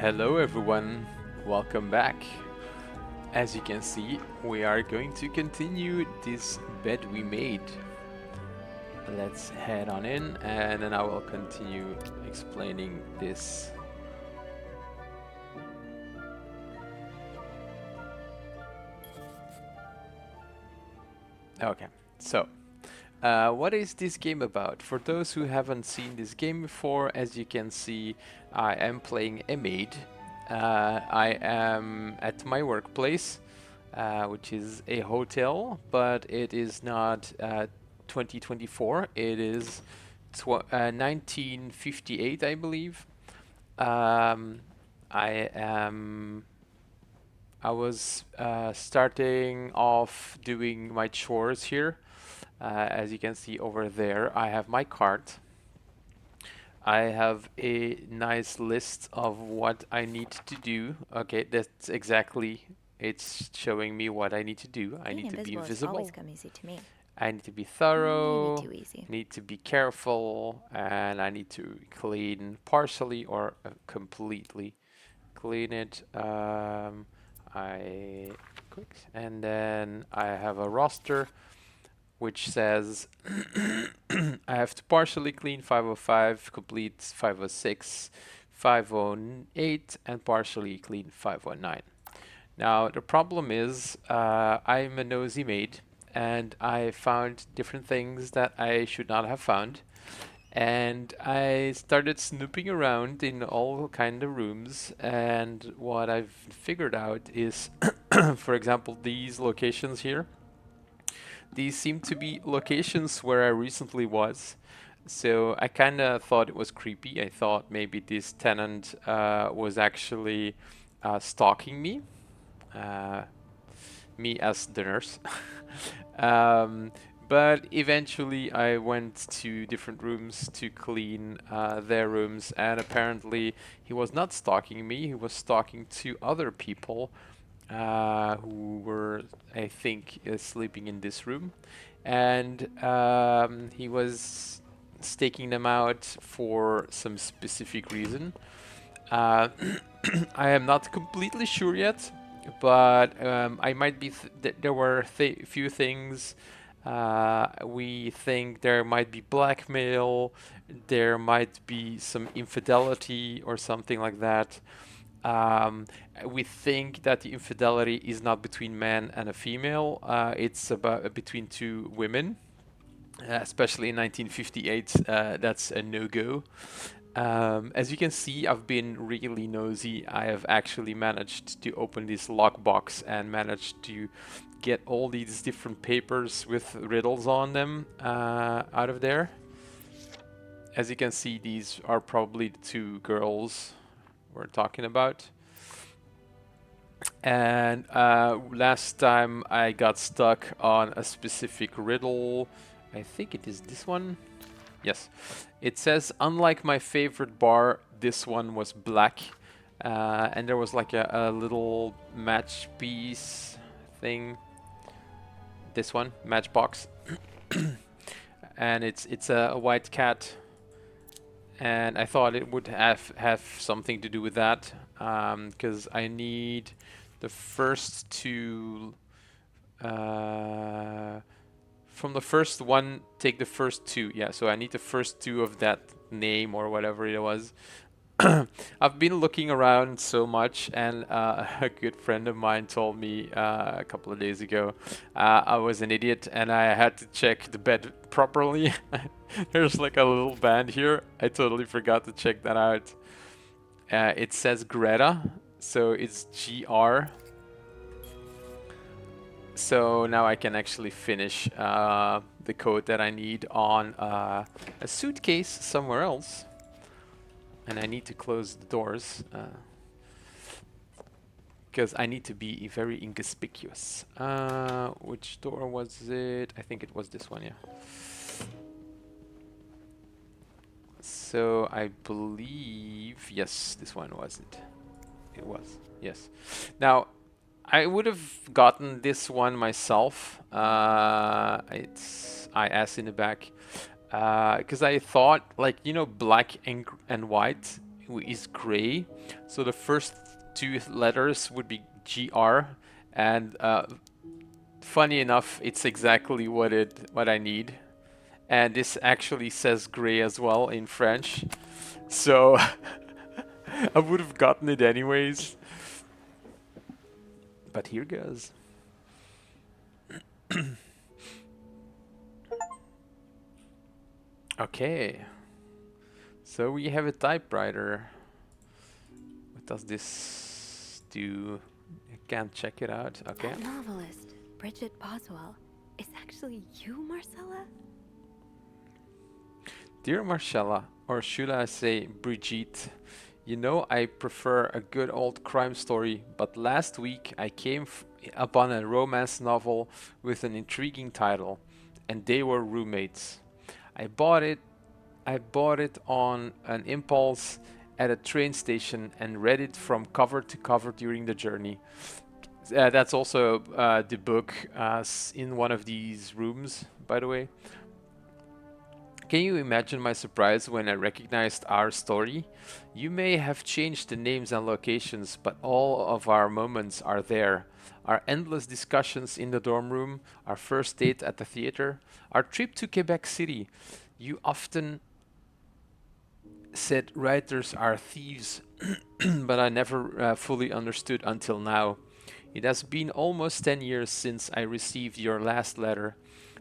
Hello everyone, welcome back. As you can see, we are going to continue this bed we made. Let's head on in and then I will continue explaining this. Okay, so what is this game about? For those who haven't seen this game before, as you can see, I am playing a maid. I am at my workplace, which is a hotel, but it is not 2024. It is 1958, I believe. Um, I am. I was starting off doing my chores here. As you can see over there, I have my cart. I have a nice list of what I need to do. Okay, that's exactly, it's showing me what I need to do. I Being need to be invisible has always visible. come easy to me. I need to be Maybe thorough. too easy. Need to be careful, and I need to clean partially or completely clean it. I quick, and then I have a roster which says I have to partially clean 505, complete 506, 508, and partially clean 519. Now, the problem is I'm a nosy maid, and I found different things that I should not have found. And I started snooping around in all kind of rooms, and what I've figured out is, for example, these locations here. These seem to be locations where I recently was. So I kind of thought it was creepy. I thought maybe this tenant was actually stalking me, uh, me as the nurse. um, but eventually I went to different rooms to clean their rooms, and apparently he was not stalking me, he was stalking two other people who were, I think, sleeping in this room. And he was staking them out for some specific reason. Uh, I am not completely sure yet, but I might be. There were few things. We think there might be blackmail, there might be some infidelity or something like that. Um, we think that the infidelity is not between man and a female. It's about between two women, especially in 1958. That's a no-go. As you can see, I've been really nosy. I have actually managed to open this lockbox and managed to get all these different papers with riddles on them out of there. As you can see, these are probably the two girls we're talking about. And last time I got stuck on a specific riddle. I think it is this one. Yes. It says, unlike my favorite bar, this one was black. And there was like a little match piece thing. This one, matchbox. And it's a white cat. And I thought it would have something to do with that. Because I need the first two... from the first one, take the first two. Yeah, so I need the first two of that name or whatever it was. I've been looking around so much, and a good friend of mine told me a couple of days ago I was an idiot and I had to check the bed properly. There's like a little band here. I totally forgot to check that out. It says Greta, so it's GR. So now I can actually finish the code that I need on a suitcase somewhere else. And I need to close the doors because I need to be very inconspicuous. Which door was it? I think it was this one, yeah. So I believe, yes, this one was it. It was, yes. Now, I would have gotten this one myself. It's IS in the back. Because I thought, like, you know, black and white is gray. So the first two letters would be GR, and funny enough, it's exactly what I need. And this actually says gray as well in French. So I would have gotten it anyways. But here goes. Okay. So we have a typewriter. What does this do? I can't check it out. Okay. That novelist, Bridget Boswell, is actually you, Marcella? Dear Marcella, or should I say Brigitte, you know I prefer a good old crime story, but last week I came upon a romance novel with an intriguing title, and they were roommates. I bought it I bought it on an impulse at a train station and read it from cover to cover during the journey. That's also the book in one of these rooms, by the way. Can you imagine my surprise when I recognized our story? You may have changed the names and locations, but all of our moments are there. Our endless discussions in the dorm room, our first date at the theater, our trip to Quebec City. You often said writers are thieves, but I never fully understood until now. It has been almost 10 years since I received your last letter,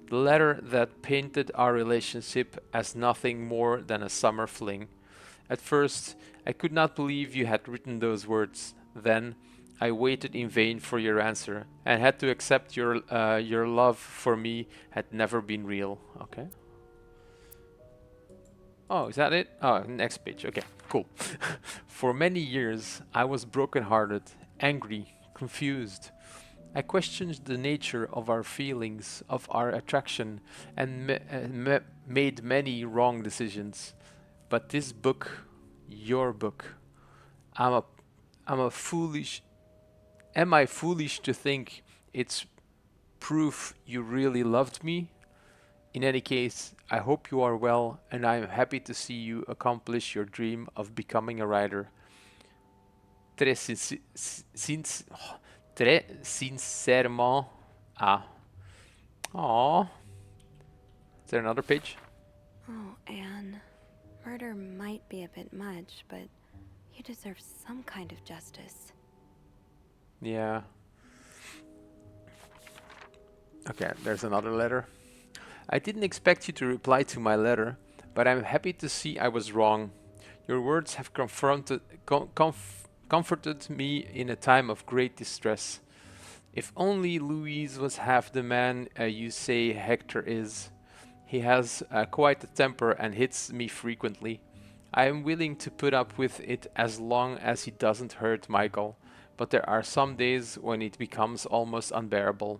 the letter that painted our relationship as nothing more than a summer fling. At first, I could not believe you had written those words. Then, I waited in vain for your answer and had to accept your love for me had never been real. Okay. Oh, is that it? Oh, next page. Okay, cool. For many years, I was broken-hearted, angry, confused. I questioned the nature of our feelings, of our attraction, and made many wrong decisions. But this book, your book, I'm a, I'm a foolish. Am I foolish to think it's proof you really loved me? In any case, I hope you are well, and I am happy to see you accomplish your dream of becoming a writer. Très, très sincèrement. Ah. Aww. Is there another page? Oh, Anne. Murder might be a bit much, but you deserve some kind of justice. Yeah. Okay, there's another letter. I didn't expect you to reply to my letter, but I'm happy to see I was wrong. Your words have comforted me in a time of great distress. If only Louise was half the man you say Hector is. He has quite a temper and hits me frequently. I am willing to put up with it as long as he doesn't hurt Michael, but there are some days when it becomes almost unbearable.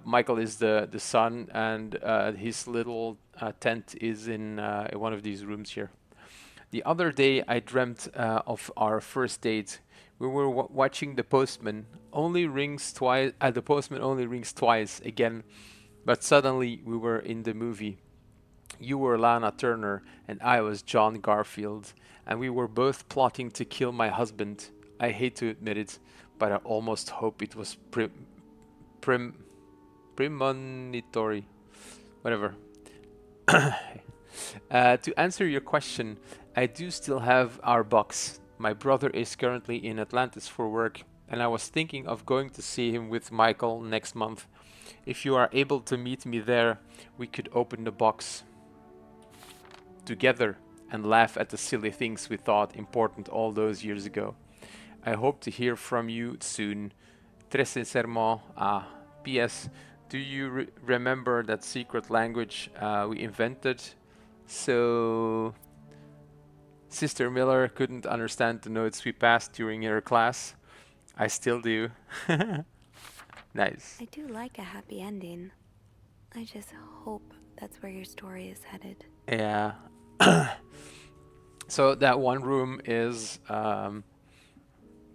Michael is the son, and his little tent is in one of these rooms here. The other day, I dreamt of our first date. We were watching The Postman. Only rings twice. The Postman only rings twice again, but suddenly we were in the movie. You were Lana Turner, and I was John Garfield, and we were both plotting to kill my husband. I hate to admit it, but I almost hope it was prim premonitory. Whatever. To answer your question, I do still have our box. My brother is currently in Atlantis for work, and I was thinking of going to see him with Michael next month. If you are able to meet me there, we could open the box together and laugh at the silly things we thought important all those years ago. I hope to hear from you soon. Très sincèrement. Ah, P.S. Do you remember that secret language we invented so Sister Miller couldn't understand the notes we passed during her class? I still do. Nice. I do like a happy ending. I just hope that's where your story is headed. Yeah. So that one room is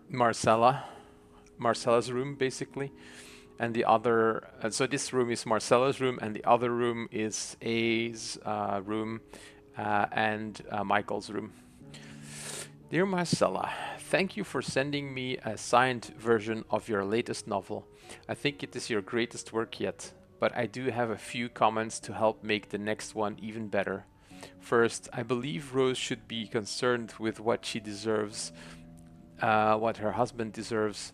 Marcella, Marcella's room, basically. And the other, so this room is Marcella's room, and the other room is A's room and Michael's room. Dear Marcella, thank you for sending me a signed version of your latest novel. I think it is your greatest work yet, but I do have a few comments to help make the next one even better. First, I believe Rose should be concerned with what she deserves, what her husband deserves.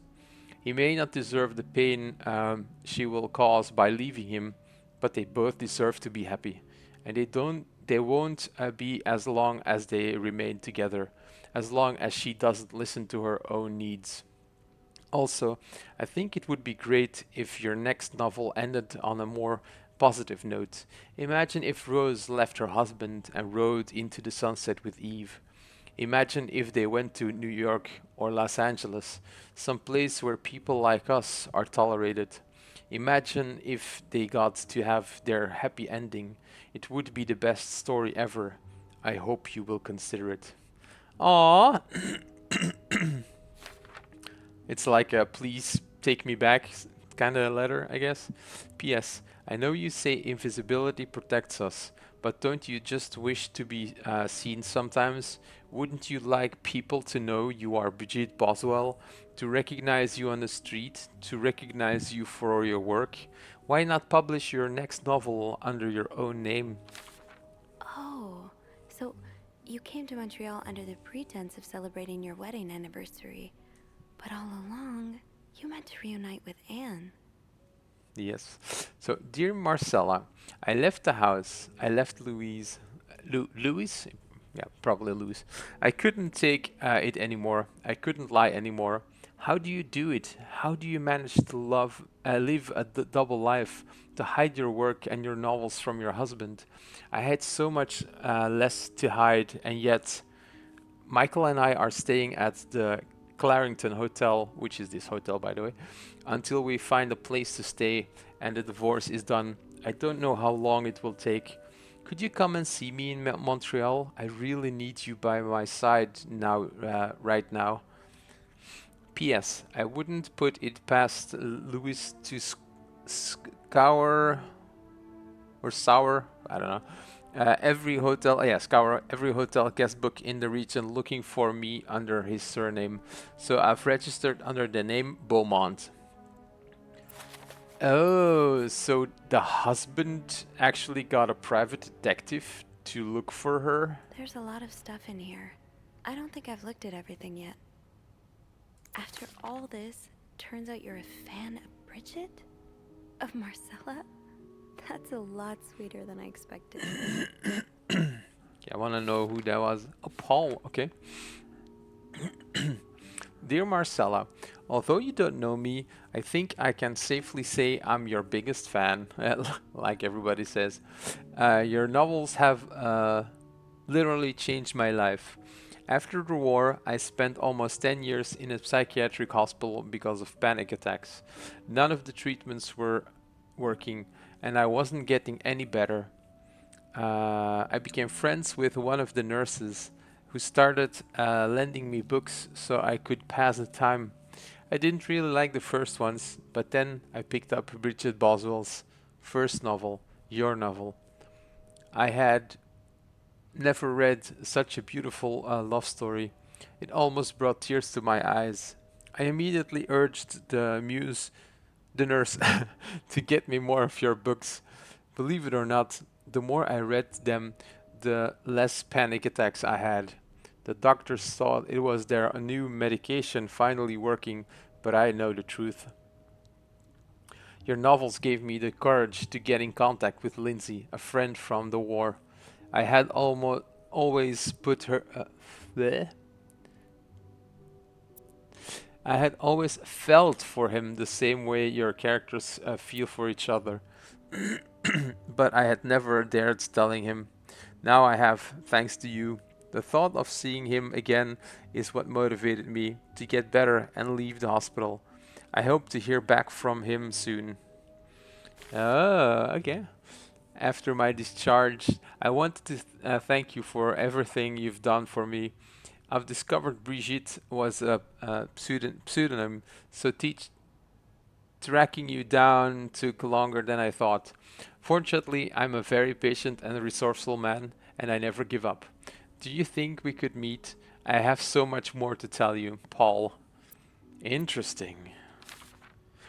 He may not deserve the pain she will cause by leaving him, but they both deserve to be happy, and they won't be as long as they remain together, as long as she doesn't listen to her own needs. Also, I think it would be great if your next novel ended on a more positive note. Imagine if Rose left her husband and rode into the sunset with Eve. Imagine if they went to New York or Los Angeles, some place where people like us are tolerated. Imagine if they got to have their happy ending. It would be the best story ever. I hope you will consider it. Aww, it's like a please take me back kind of letter, I guess. P.S. I know you say invisibility protects us, but don't you just wish to be seen sometimes? Wouldn't you like people to know you are Brigitte Boswell, to recognize you on the street, to recognize you for your work? Why not publish your next novel under your own name? Oh, so you came to Montreal under the pretense of celebrating your wedding anniversary, but all along, you meant to reunite with Anne. Yes. So, dear Marcella, I left the house. I left Louis? Yeah, probably Louis. I couldn't take it anymore. I couldn't lie anymore. How do you do it? How do you manage to live a double life, to hide your work and your novels from your husband? I had so much less to hide, and yet Michael and I are staying at the Clarington Hotel, which is this hotel, by the way, until we find a place to stay and the divorce is done. I don't know how long it will take. Could you come and see me in Montreal? I really need you by my side now, right now. P.S. I wouldn't put it past Louis to scour or sour, I don't know, every hotel, yeah, scour every hotel guest book in the region looking for me under his surname. So I've registered under the name Beaumont. Oh, so the husband actually got a private detective to look for her? There's a lot of stuff in here. I don't think I've looked at everything yet. After all this, turns out you're a fan of Bridget? Of Marcella? That's a lot sweeter than I expected. Yeah, I want to know who that was. Oh, Paul, okay. Dear Marcella, although you don't know me, I think I can safely say I'm your biggest fan, like everybody says. Your novels have literally changed my life. After the war, I spent almost 10 years in a psychiatric hospital because of panic attacks. None of the treatments were working, and I wasn't getting any better. I became friends with one of the nurses who started lending me books so I could pass the time. I didn't really like the first ones, but then I picked up Bridget Boswell's first novel, Your Novel. I had never read such a beautiful love story. It almost brought tears to my eyes. I immediately urged the nurse, to get me more of your books. Believe it or not, the more I read them, the less panic attacks I had. The doctors thought it was their new medication finally working, but I know the truth. Your novels gave me the courage to get in contact with Lindsay, a friend from the war. I had almost always put her. Bleh. I had always felt for him the same way your characters feel for each other, but I had never dared telling him. Now I have, thanks to you. The thought of seeing him again is what motivated me to get better and leave the hospital. I hope to hear back from him soon. Oh, okay. After my discharge, I wanted to thank you for everything you've done for me. I've discovered Brigitte was a pseudonym, so tracking you down took longer than I thought. Fortunately, I'm a very patient and resourceful man, and I never give up. Do you think we could meet? I have so much more to tell you, Paul. Interesting.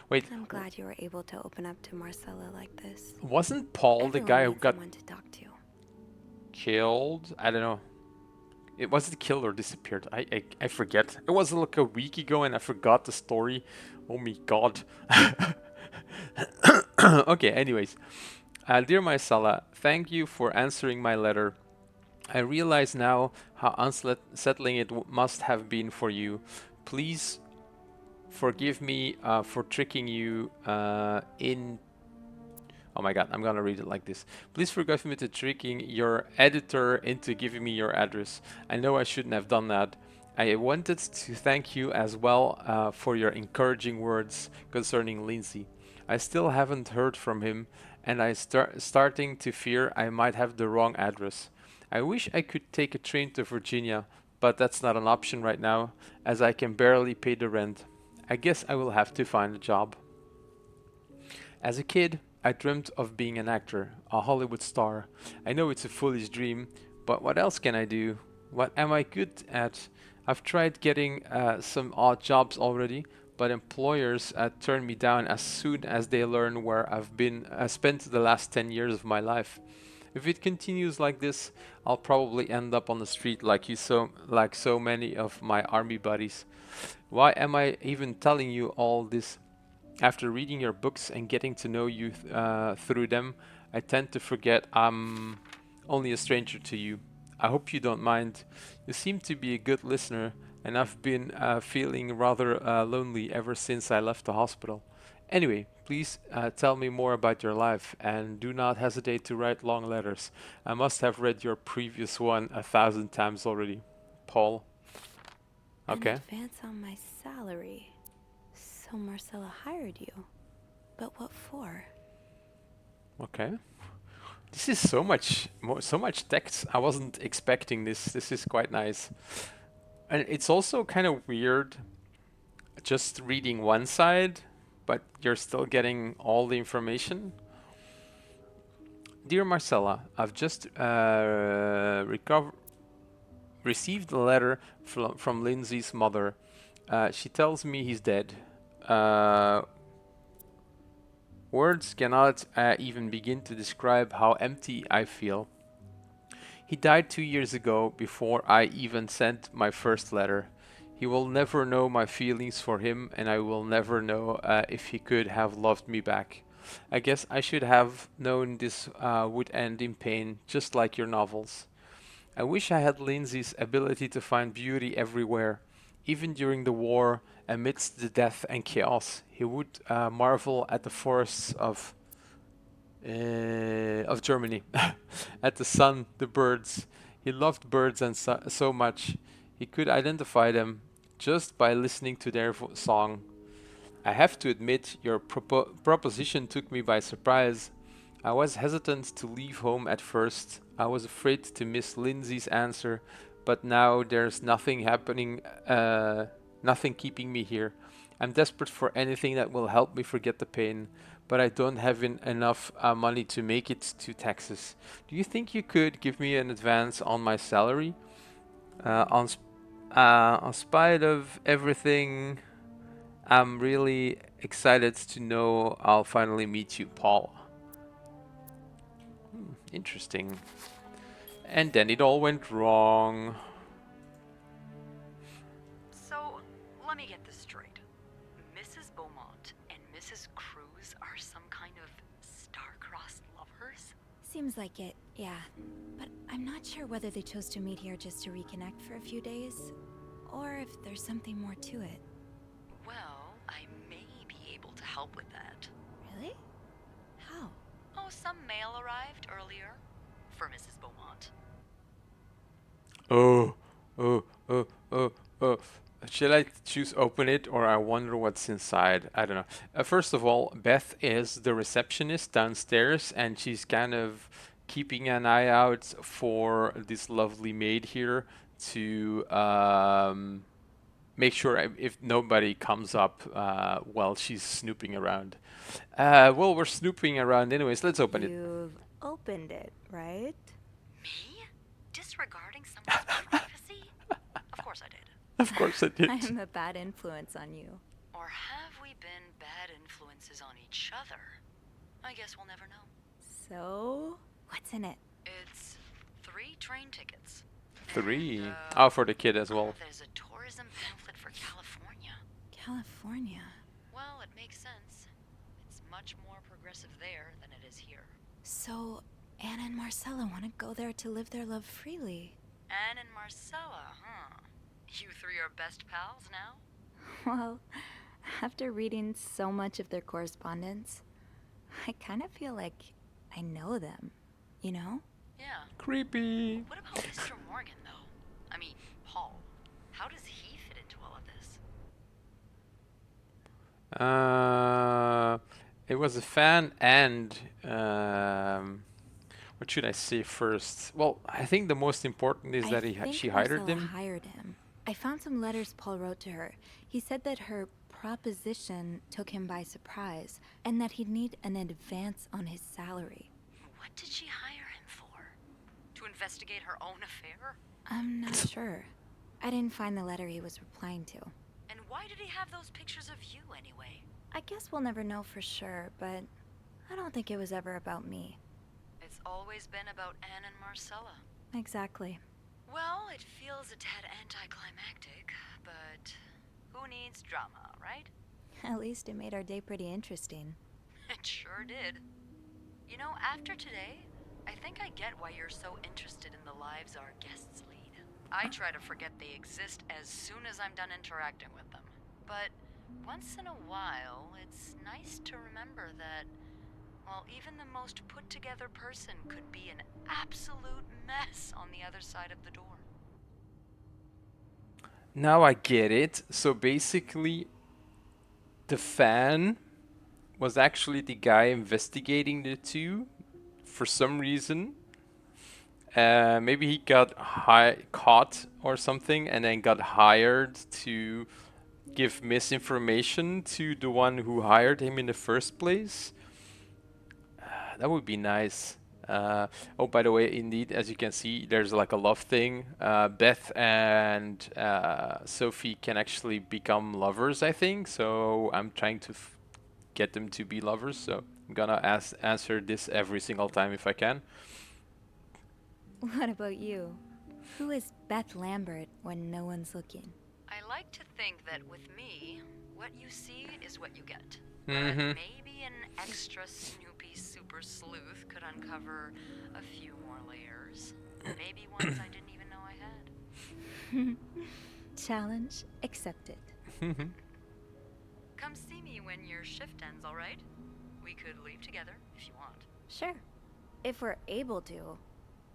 Wait, I'm glad you were able to open up to Marcella like this. wasn't Paul the Everyone guy who needs got someone to talk to. killed? I don't know. It wasn't killed or disappeared. I forget. It was like a week ago and I forgot the story. Oh my god. Okay, anyways. Dear Marcella, thank you for answering my letter. I realize now how unsettling it must have been for you. Please forgive me for tricking you in. Oh my god, I'm gonna read it like this. Please forgive me for tricking your editor into giving me your address. I know I shouldn't have done that. I wanted to thank you as well for your encouraging words concerning Lindsay. I still haven't heard from him, and I starting to fear I might have the wrong address. I wish I could take a train to Virginia, but that's not an option right now, as I can barely pay the rent. I guess I will have to find a job. As a kid, I dreamt of being an actor, a Hollywood star. I know it's a foolish dream, but what else can I do? What am I good at? I've tried getting some odd jobs already, but employers turn me down as soon as they learn where I've been spent the last 10 years of my life. If it continues like this, I'll probably end up on the street like so many of my army buddies. Why am I even telling you all this? After reading your books and getting to know you through them, I tend to forget I'm only a stranger to you. I hope you don't mind. You seem to be a good listener, and I've been feeling rather lonely ever since I left the hospital. Anyway, please tell me more about your life, and do not hesitate to write long letters. I must have read your previous one 1,000 times already. Paul. An Okay. advance on my salary. So Marcella hired you. But what for? Okay. This is so much text. I wasn't expecting this. This is quite nice. And it's also kind of weird just reading one side, but you're still getting all the information. Dear Marcella, I've just received a letter from Lindsay's mother. She tells me he's dead. Uh, Words cannot even begin to describe how empty I feel. He died 2 years ago before I even sent my first letter. He will never know my feelings for him, and I will never know if he could have loved me back. I guess I should have known this would end in pain, just like your novels. I wish I had Lindsay's ability to find beauty everywhere. Even during the war, amidst the death and chaos, he would marvel at the forests of Germany, at the sun, the birds. He loved birds and so much he could identify them just by listening to their song. I have to admit, your proposition took me by surprise. I was hesitant to leave home at first. I was afraid to miss Lindsay's answer, but now there's nothing happening, nothing keeping me here. I'm desperate for anything that will help me forget the pain, but I don't have enough money to make it to Texas. Do you think you could give me an advance on my salary? Uh, on, sp- on spite of everything, I'm really excited to know I'll finally meet you, Paul. Interesting. And then it all went wrong. So, let me get this straight. Mrs. Beaumont and Mrs. Cruz are some kind of star-crossed lovers? Seems like it, yeah. But I'm not sure whether they chose to meet here just to reconnect for a few days, or if there's something more to it. Well, I may be able to help with that. Really? How? Oh, some mail arrived earlier for Mrs. Beaumont. Oh, oh, oh, oh, oh. Should I choose open it or I wonder what's inside? I don't know. First of all, Beth is the receptionist downstairs and she's kind of keeping an eye out for this lovely maid here to make sure if nobody comes up while she's snooping around. Well, we're snooping around anyways. Let's open it. You've opened it, right? Me? Disregarding someone's privacy? Of course I did. Of course I did. I am a bad influence on you. Or have we been bad influences on each other? I guess we'll never know. So, what's in it? It's 3 train tickets. 3. And, Oh, for the kid as well. there's a tourism pamphlet for California. California. Well, it makes sense. It's much more progressive there than it is here. So, Anna and Marcella want to go there to live their love freely. Anne and Marcella, huh? You 3 are best pals now? Well, after reading so much of their correspondence, I kind of feel like I know them, you know? Yeah. Creepy. What about Mr. Morgan, though? I mean, Paul. How does he fit into all of this? It was a fan and what should I say first? Well, I think the most important is that she hired Marcella him. hired him. I found some letters Paul wrote to her. He said that her proposition took him by surprise and that he'd need an advance on his salary. What did she hire him for? To investigate her own affair? I'm not sure. I didn't find the letter he was replying to. And why did he have those pictures of you anyway? I guess we'll never know for sure, but I don't think it was ever about me. It's always been about Anne and Marcella. Exactly. Well, it feels a tad anticlimactic, but who needs drama, right? At least it made our day pretty interesting. It sure did. You know, after today, I think I get why you're so interested in the lives our guests lead. I try to forget they exist as soon as I'm done interacting with them. But once in a while, it's nice to remember that, well, even the most put-together person could be an absolute mess on the other side of the door. Now I get it. So basically, the fan was actually the guy investigating the two for some reason. Maybe he got caught or something and then got hired to give misinformation to the one who hired him in the first place. That would be nice. Oh, by the way, indeed, as you can see, there's like a love thing. Beth and Sophie can actually become lovers, I think. So I'm trying to get them to be lovers. So I'm gonna answer this every single time if I can. What about you? Who is Beth Lambert when no one's looking? I like to think that with me, what you see is what you get. Mm-hmm. But maybe an extra Snoopy super sleuth could uncover a few more layers. Maybe ones I didn't even know I had. Challenge accepted. Come see me when your shift ends, all right? We could leave together if you want. Sure. If we're able to.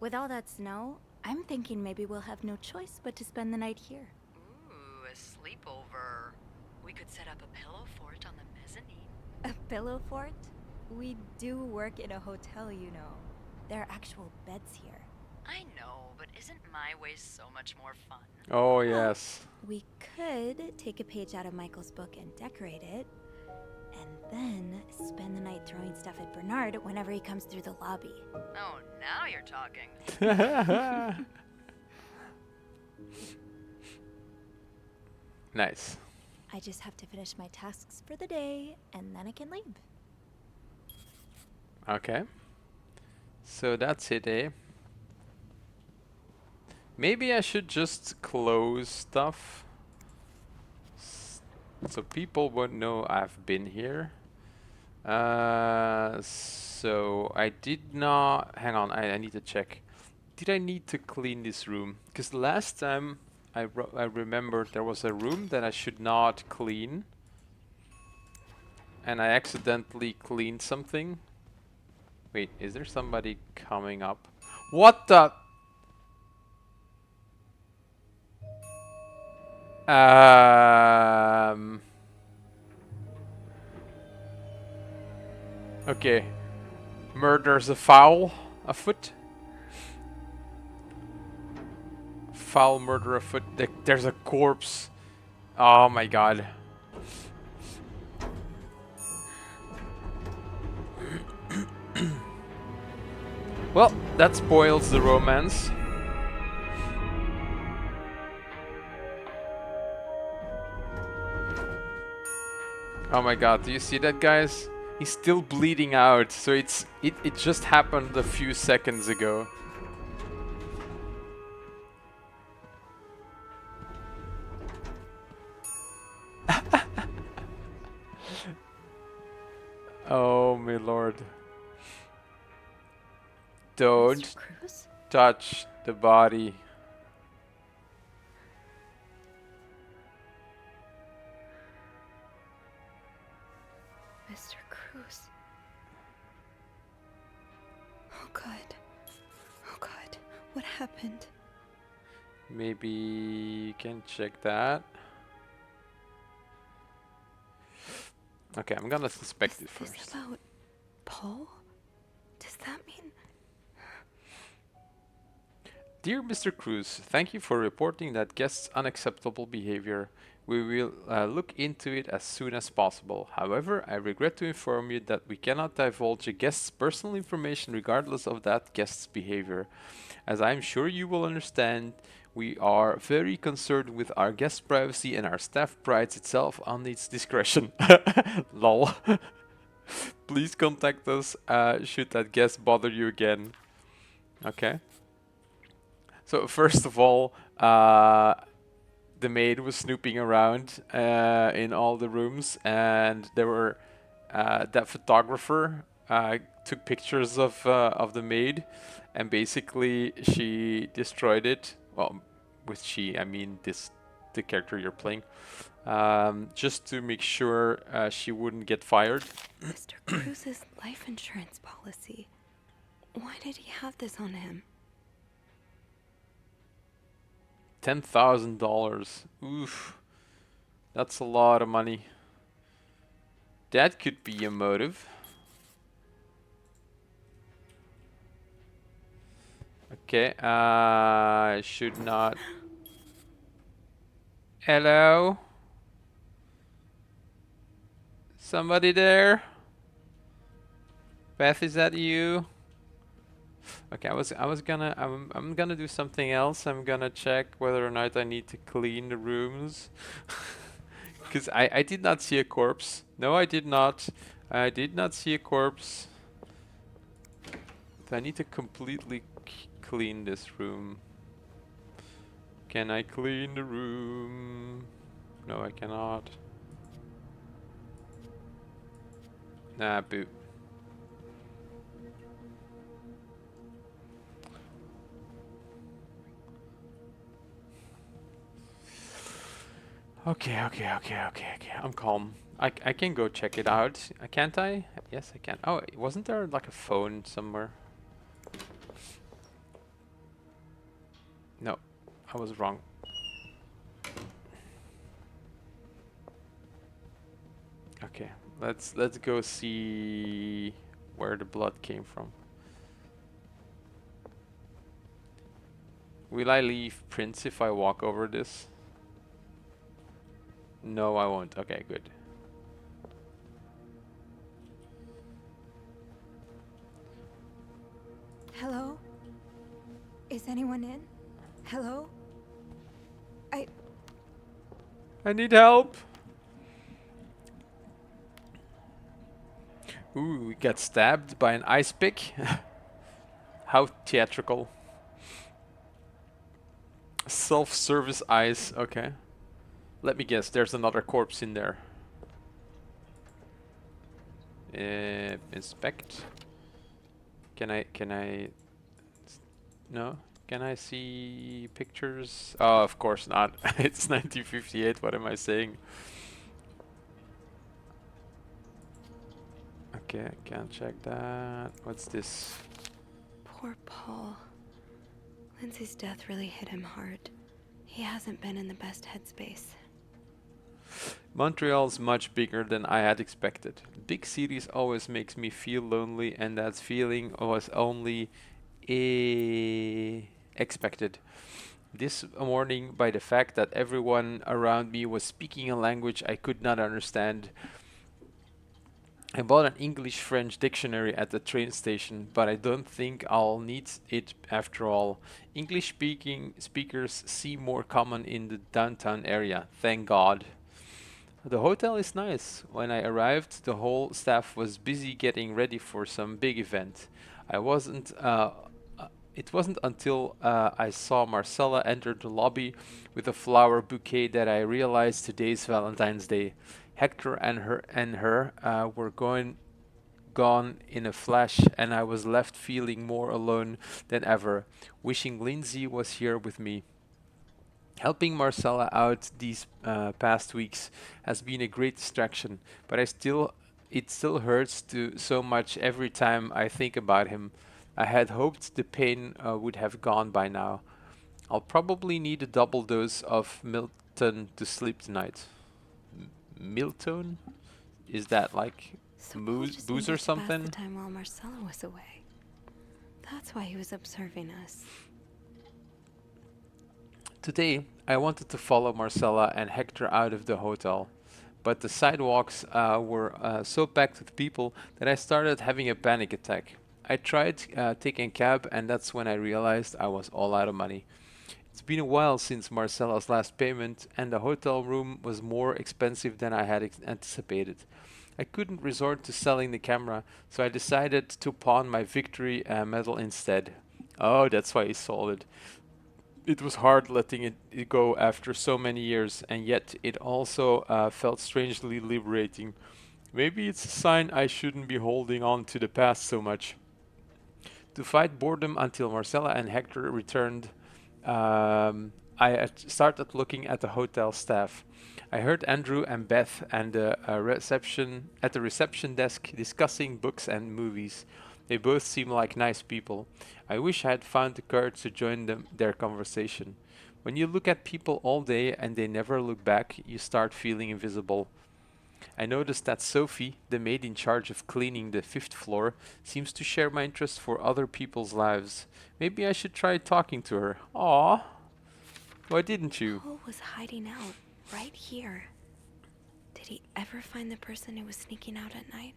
With all that snow, I'm thinking maybe we'll have no choice but to spend the night here. Ooh, a sleepover. We could set up a pillow fort on the mezzanine. A pillow fort? We do work in a hotel, you know. There are actual beds here. I know, but isn't my way so much more fun? Oh, yes. We could take a page out of Michael's book and decorate it, and then spend the night throwing stuff at Bernard whenever he comes through the lobby. Oh, now you're talking. Nice. I just have to finish my tasks for the day, and then I can leave. Okay. So that's it, eh? Maybe I should just close stuff so people won't know I've been here. So I did not... Hang on, I need to check. Did I need to clean this room? Because last time I remember there was a room that I should not clean. And I accidentally cleaned something. Wait, is there somebody coming up? What the... Okay. Murder's a foul afoot. Foul murder afoot. There's a corpse. Oh my god. Well, that spoils the romance. Oh my god, do you see that, guys? He's still bleeding out, so it just happened a few seconds ago. Oh my lord. Mr. Don't Cruz? touch the body. Mr. Cruz. Oh god. Oh god. What happened? Maybe you can check that. Okay, I'm gonna suspect Is it this first. about Paul? Does that mean... Dear Mr. Cruz, thank you for reporting that guest's unacceptable behavior. We will look into it as soon as possible. However, I regret to inform you that we cannot divulge a guest's personal information regardless of that guest's behavior. As I am sure you will understand, we are very concerned with our guest's privacy and our staff prides itself on its discretion. Lol. Please contact us should that guest bother you again. Okay. So first of all, the maid was snooping around in all the rooms, and there were that photographer took pictures of the maid, and basically she destroyed it. Well, with she, I mean the character you're playing, just to make sure she wouldn't get fired. Mr. Cruz's life insurance policy. Why did he have this on him? $10,000. Oof, that's a lot of money. That could be a motive. Okay, I should not. Hello? Somebody there? Beth, is that you? Okay, I'm gonna do something else. I'm gonna check whether or not I need to clean the rooms. Because I did not see a corpse. No, I did not. I did not see a corpse. I need to completely clean this room. Can I clean the room? No, I cannot. Nah, boo. Okay. I'm calm. I can go check it out. Can't I? Yes, I can. Oh, wasn't there like a phone somewhere? No, I was wrong. Okay, let's go see where the blood came from. Will I leave prints if I walk over this? No, I won't. Okay, good. Hello? Is anyone in? Hello? I need help. Ooh, we got stabbed by an ice pick. How theatrical. Self-service ice. Okay. Let me guess. There's another corpse in there. Inspect. Can I? No. Can I see pictures? Oh, of course not. It's 1958. What am I saying? Okay, I can't check that. What's this? Poor Paul. Lindsay's death really hit him hard. He hasn't been in the best headspace. Montreal's much bigger than I had expected. Big cities always makes me feel lonely, and that feeling was only expected. This morning, by the fact that everyone around me was speaking a language I could not understand. I bought an English-French dictionary at the train station, but I don't think I'll need it after all. English-speaking speakers seem more common in the downtown area, thank God. The hotel is nice. When I arrived, the whole staff was busy getting ready for some big event. I wasn't. It wasn't until I saw Marcella enter the lobby with a flower bouquet that I realized today's Valentine's Day. Hector and her were gone in a flash, and I was left feeling more alone than ever, wishing Lindsay was here with me. Helping Marcella out these past weeks has been a great distraction, but it still hurts to so much every time I think about him. I had hoped the pain would have gone by now. I'll probably need a double dose of Milton to sleep tonight. Milton? Is that like So Paul just booze or needed to pass the something? time while Marcella was away. That's why he was observing us. Today, I wanted to follow Marcella and Hector out of the hotel, but the sidewalks were so packed with people that I started having a panic attack. I tried taking a cab, and that's when I realized I was all out of money. It's been a while since Marcella's last payment, and the hotel room was more expensive than I had anticipated. I couldn't resort to selling the camera, so I decided to pawn my victory medal instead. Oh, that's why he sold it. It was hard letting it go after so many years, and yet it also felt strangely liberating. Maybe it's a sign I shouldn't be holding on to the past so much. To fight boredom until Marcella and Hector returned, I started looking at the hotel staff. I heard Andrew and Beth and the reception at the reception desk discussing books and movies. They both seem like nice people. I wish I had found the courage to join their conversation. When you look at people all day and they never look back, you start feeling invisible. I noticed that Sophie, the maid in charge of cleaning the fifth floor, seems to share my interest for other people's lives. Maybe I should try talking to her. Aw, why didn't you? Paul was hiding out right here. Did he ever find the person who was sneaking out at night?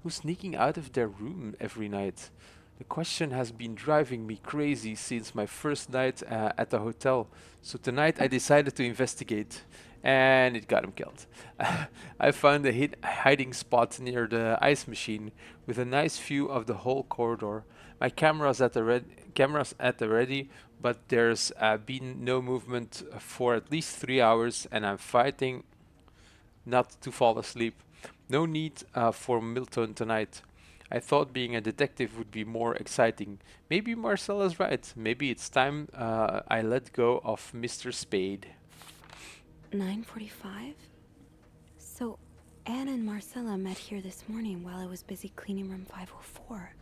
Who's sneaking out of their room every night? The question has been driving me crazy since my first night at the hotel. So tonight I decided to investigate, and it got him killed. I found a hiding spot near the ice machine with a nice view of the whole corridor. My cameras at the ready, but there's been no movement for at least 3 hours, and I'm fighting not to fall asleep. No need for Milton tonight. I thought being a detective would be more exciting. Maybe Marcella's right. Maybe it's time I let go of Mr. Spade. 9:45? So Anne and Marcella met here this morning while I was busy cleaning room 504.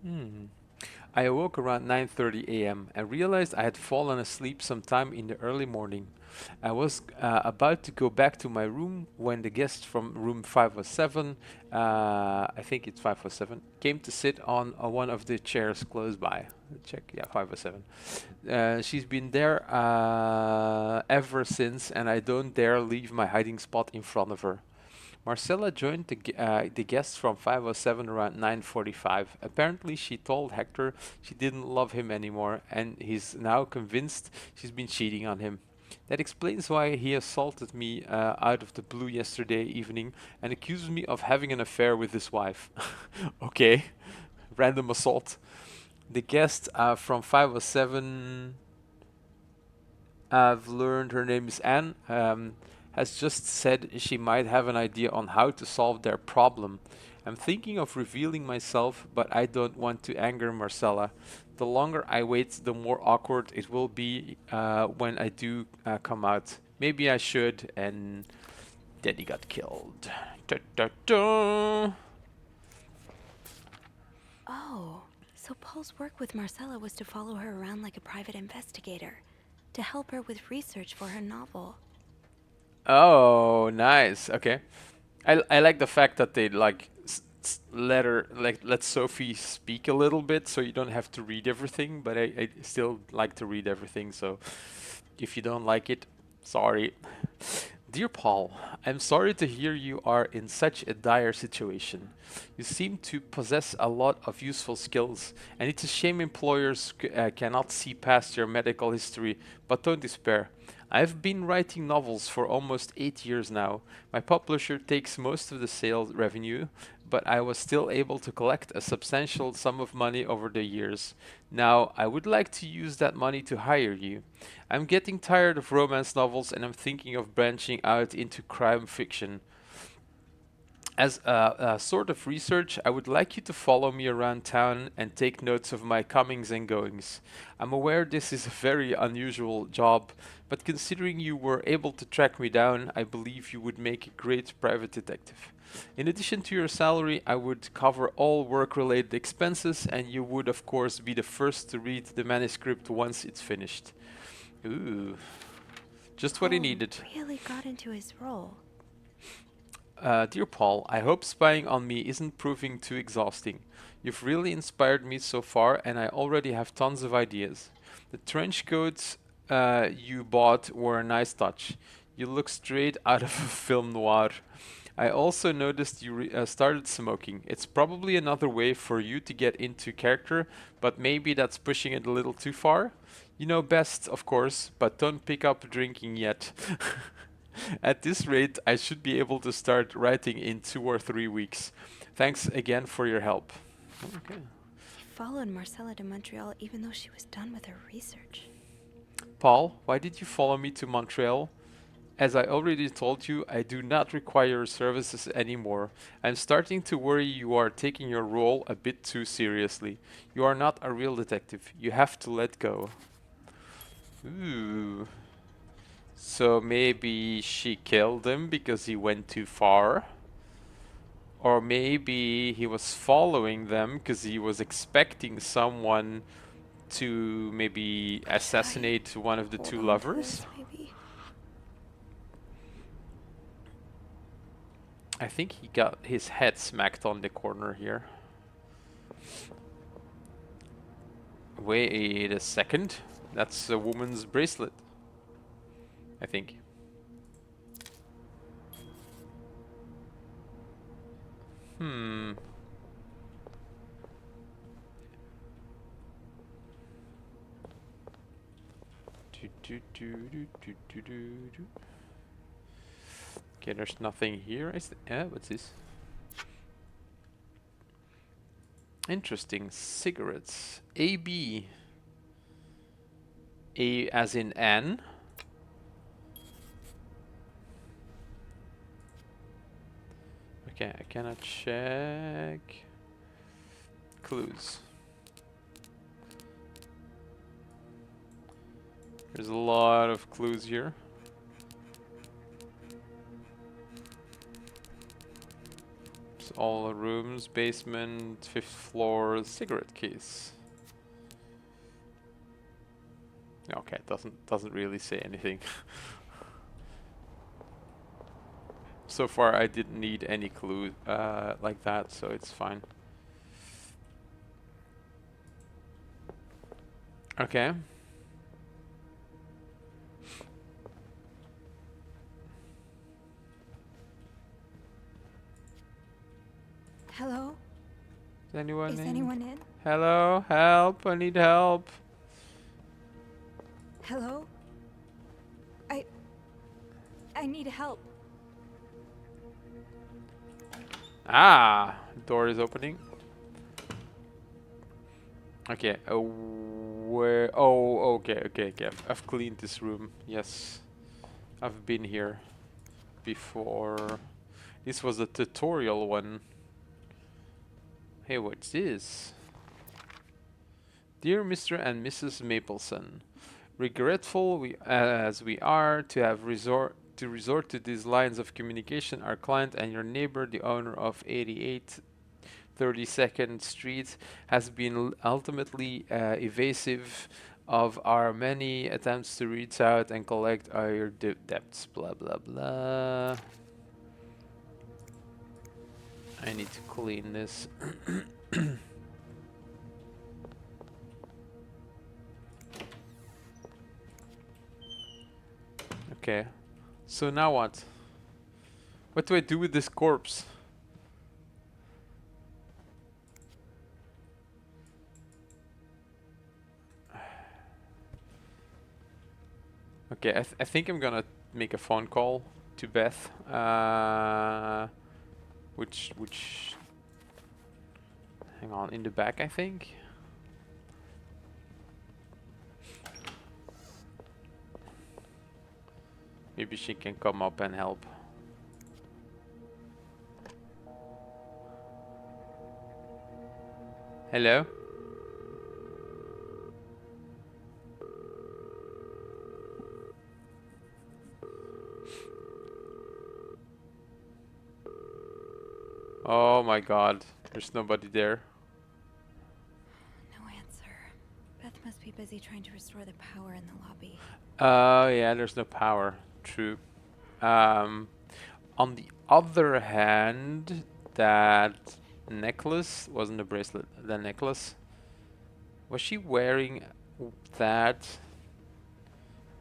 Hmm. I awoke around 9:30 a.m. and realized I had fallen asleep sometime in the early morning. I was about to go back to my room when the guest from room 507, I think it's 507, came to sit on one of the chairs close by. Check, yeah, 507. She's been there ever since, and I don't dare leave my hiding spot in front of her. Marcella joined the guests from 507 around 9:45. Apparently, she told Hector she didn't love him anymore, and he's now convinced she's been cheating on him. That explains why he assaulted me out of the blue yesterday evening and accused me of having an affair with his wife. Okay, random assault. The guest from 507, I've learned her name is Anne, has just said she might have an idea on how to solve their problem. I'm thinking of revealing myself, but I don't want to anger Marcella. The longer I wait, the more awkward it will be when I do come out. Maybe I should, and then he got killed. Da, da, da. Oh, so Paul's work with Marcella was to follow her around like a private investigator, to help her with research for her novel. Oh, nice. Okay. I like the fact that they like let her let Sophie speak a little bit, so you don't have to read everything. But I still like to read everything. So if you don't like it, sorry. Dear Paul, I'm sorry to hear you are in such a dire situation. You seem to possess a lot of useful skills, and it's a shame employers cannot see past your medical history, but don't despair. I've been writing novels for almost 8 years now. My publisher takes most of the sales revenue, but I was still able to collect a substantial sum of money over the years. Now, I would like to use that money to hire you. I'm getting tired of romance novels and I'm thinking of branching out into crime fiction. As a sort of research, I would like you to follow me around town and take notes of my comings and goings. I'm aware this is a very unusual job, but considering you were able to track me down, I believe you would make a great private detective. In addition to your salary, I would cover all work-related expenses, and you would, of course, be the first to read the manuscript once it's finished. Ooh, just what he Paul needed. really got into his role. Dear Paul, I hope spying on me isn't proving too exhausting. You've really inspired me so far, and I already have tons of ideas. The trench coats you bought were a nice touch. You look straight out of a film noir. I also noticed you started smoking. It's probably another way for you to get into character, but maybe that's pushing it a little too far. You know best, of course, but don't pick up drinking yet. At this rate, I should be able to start writing in 2 or 3 weeks. Thanks again for your help. Okay. He followed Marcella to Montreal even though she was done with her research. Paul, why did you follow me to Montreal? As I already told you, I do not require your services anymore. I'm starting to worry you are taking your role a bit too seriously. You are not a real detective. You have to let go. Ooh. So maybe she killed him because he went too far. Or maybe he was following them because he was expecting someone to maybe assassinate one of the Hold two on to lovers. this, maybe. I think he got his head smacked on the corner here. Wait a second. That's a woman's bracelet, I think. Hmm. Okay, there's nothing here. What's this? Interesting. Cigarettes. AB. A as in N. Okay, I cannot check. Clues. There's a lot of clues here. It's all the rooms, basement, 5th floor, cigarette case. Okay, it doesn't really say anything. So far I didn't need any clue like that, so it's fine. Okay. Hello? Is anyone Is in? anyone in? Hello? Help! I need help! Hello? I need help. Ah! Door is opening. Okay, where? Oh, okay. I've cleaned this room. Yes, I've been here before. This was a tutorial one. Hey, what's this? Dear Mr. and Mrs. Mapleson, regretful as we are to have resort to these lines of communication, our client and your neighbor, the owner of 8832nd Street, has been ultimately evasive of our many attempts to reach out and collect our debts. Blah blah blah. I need to clean this. Okay. So now what? What do I do with this corpse? Okay, I think I'm gonna make a phone call to Beth. Which hang on, in the back, I think. Maybe she can come up and help. Hello? Oh my god, there's nobody there. No answer. Beth must be busy trying to restore the power in the lobby. Yeah, there's no power. True. Um, on the other hand, that necklace wasn't a bracelet. The necklace. Was she wearing that?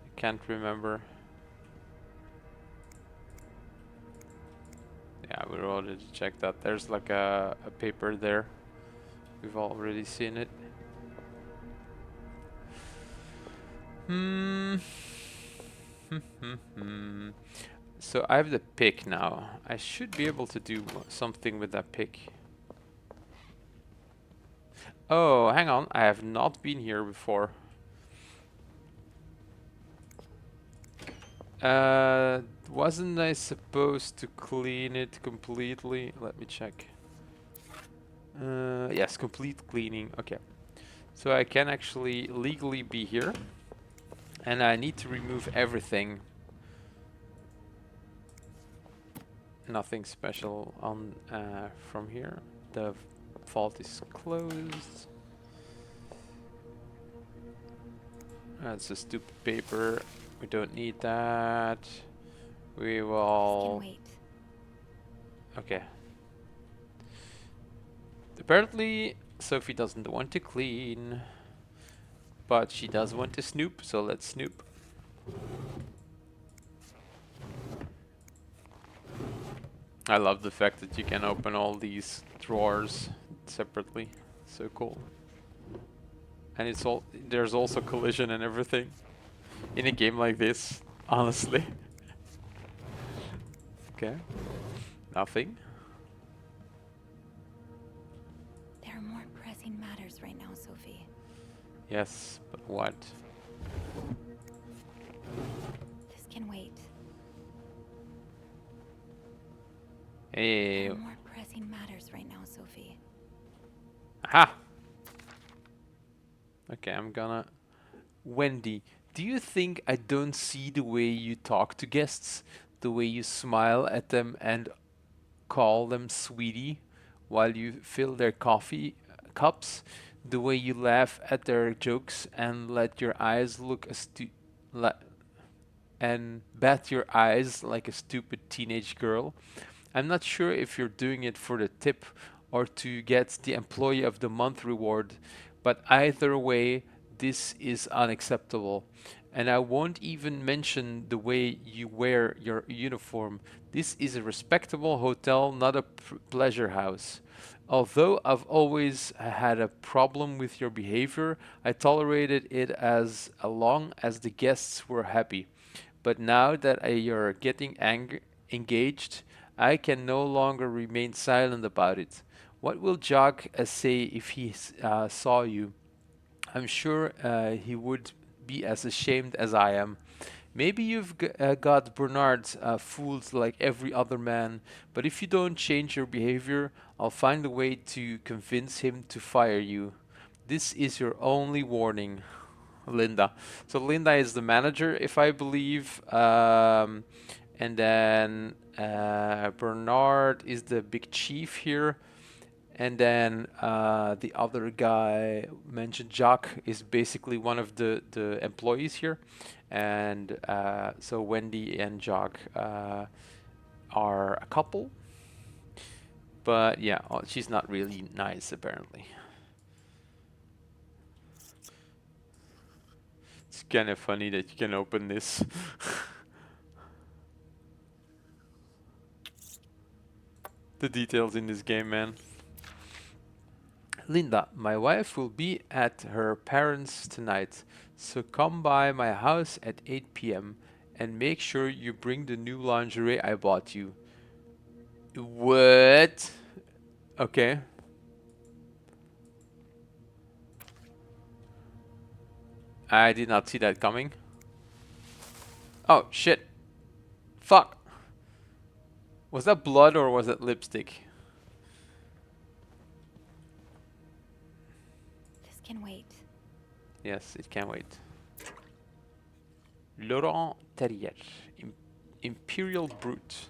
I can't remember. Yeah, we already checked that. There's like a paper there. We've already seen it. Hmm. So I have the pick now. I should be able to do something with that pick. Oh, hang on. I have not been here before. Wasn't I supposed to clean it completely? Let me check. Yes, complete cleaning. Okay. So I can actually legally be here. And I need to remove everything. Nothing special on from here. The vault is closed. That's a stupid paper. We don't need that. We This can will... wait. Okay. Apparently, Sophie doesn't want to clean. But she does want to snoop, so let's snoop. I love the fact that you can open all these drawers separately. So cool. And it's all there's also collision and everything in a game like this, honestly. Okay. Nothing. There are more pressing matters right now, Sophie. Yes, but what? This can wait. Hey. There are more pressing matters right now, Sophie. Aha! Okay, I'm gonna... Wendy, do you think I don't see the way you talk to guests? The way you smile at them and call them sweetie while you fill their coffee cups? The way you laugh at their jokes and let your eyes look and bat your eyes like a stupid teenage girl? I'm not sure if you're doing it for the tip or to get the Employee of the Month reward, but either way, this is unacceptable. And I won't even mention the way you wear your uniform. This is a respectable hotel, not a pleasure house. Although I've always had a problem with your behavior, I tolerated it as long as the guests were happy. But now that you're getting engaged, I can no longer remain silent about it. What will Jock say if he saw you? I'm sure he would be as ashamed as I am. Maybe you've got Bernard fooled like every other man, but if you don't change your behavior, I'll find a way to convince him to fire you. This is your only warning. Linda. So Linda is the manager, if I believe, and then Bernard is the big chief here, and then the other guy mentioned, Jacques, is basically one of the employees here, and so Wendy and Jacques are a couple, but yeah, she's not really nice apparently. It's kind of funny that you can open this. The details in this game, man. Linda, my wife will be at her parents' tonight, so come by my house at 8 p.m. and make sure you bring the new lingerie I bought you. What? Okay. I did not see that coming. Oh, shit. Fuck. Was that blood or was it lipstick? This can wait. Yes, it can wait. Laurent Terrier. Imperial Brute.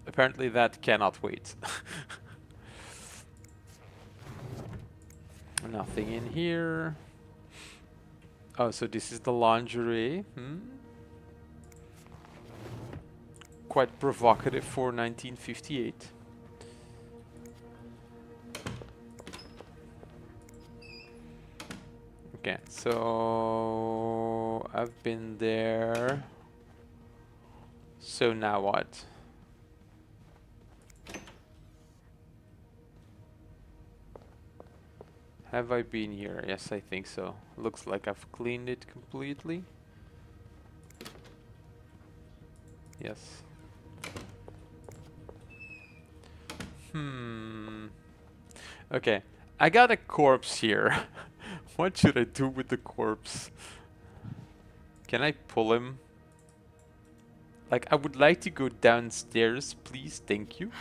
Apparently that cannot wait. Nothing in here. Oh, so this is the lingerie. Quite provocative for 1958. Okay, so I've been there. So now what? Have I been here? Yes, I think so. Looks like I've cleaned it completely. Yes. Okay, I got a corpse here. What should I do with the corpse? Can I pull him? Like, I would like to go downstairs, please, thank you.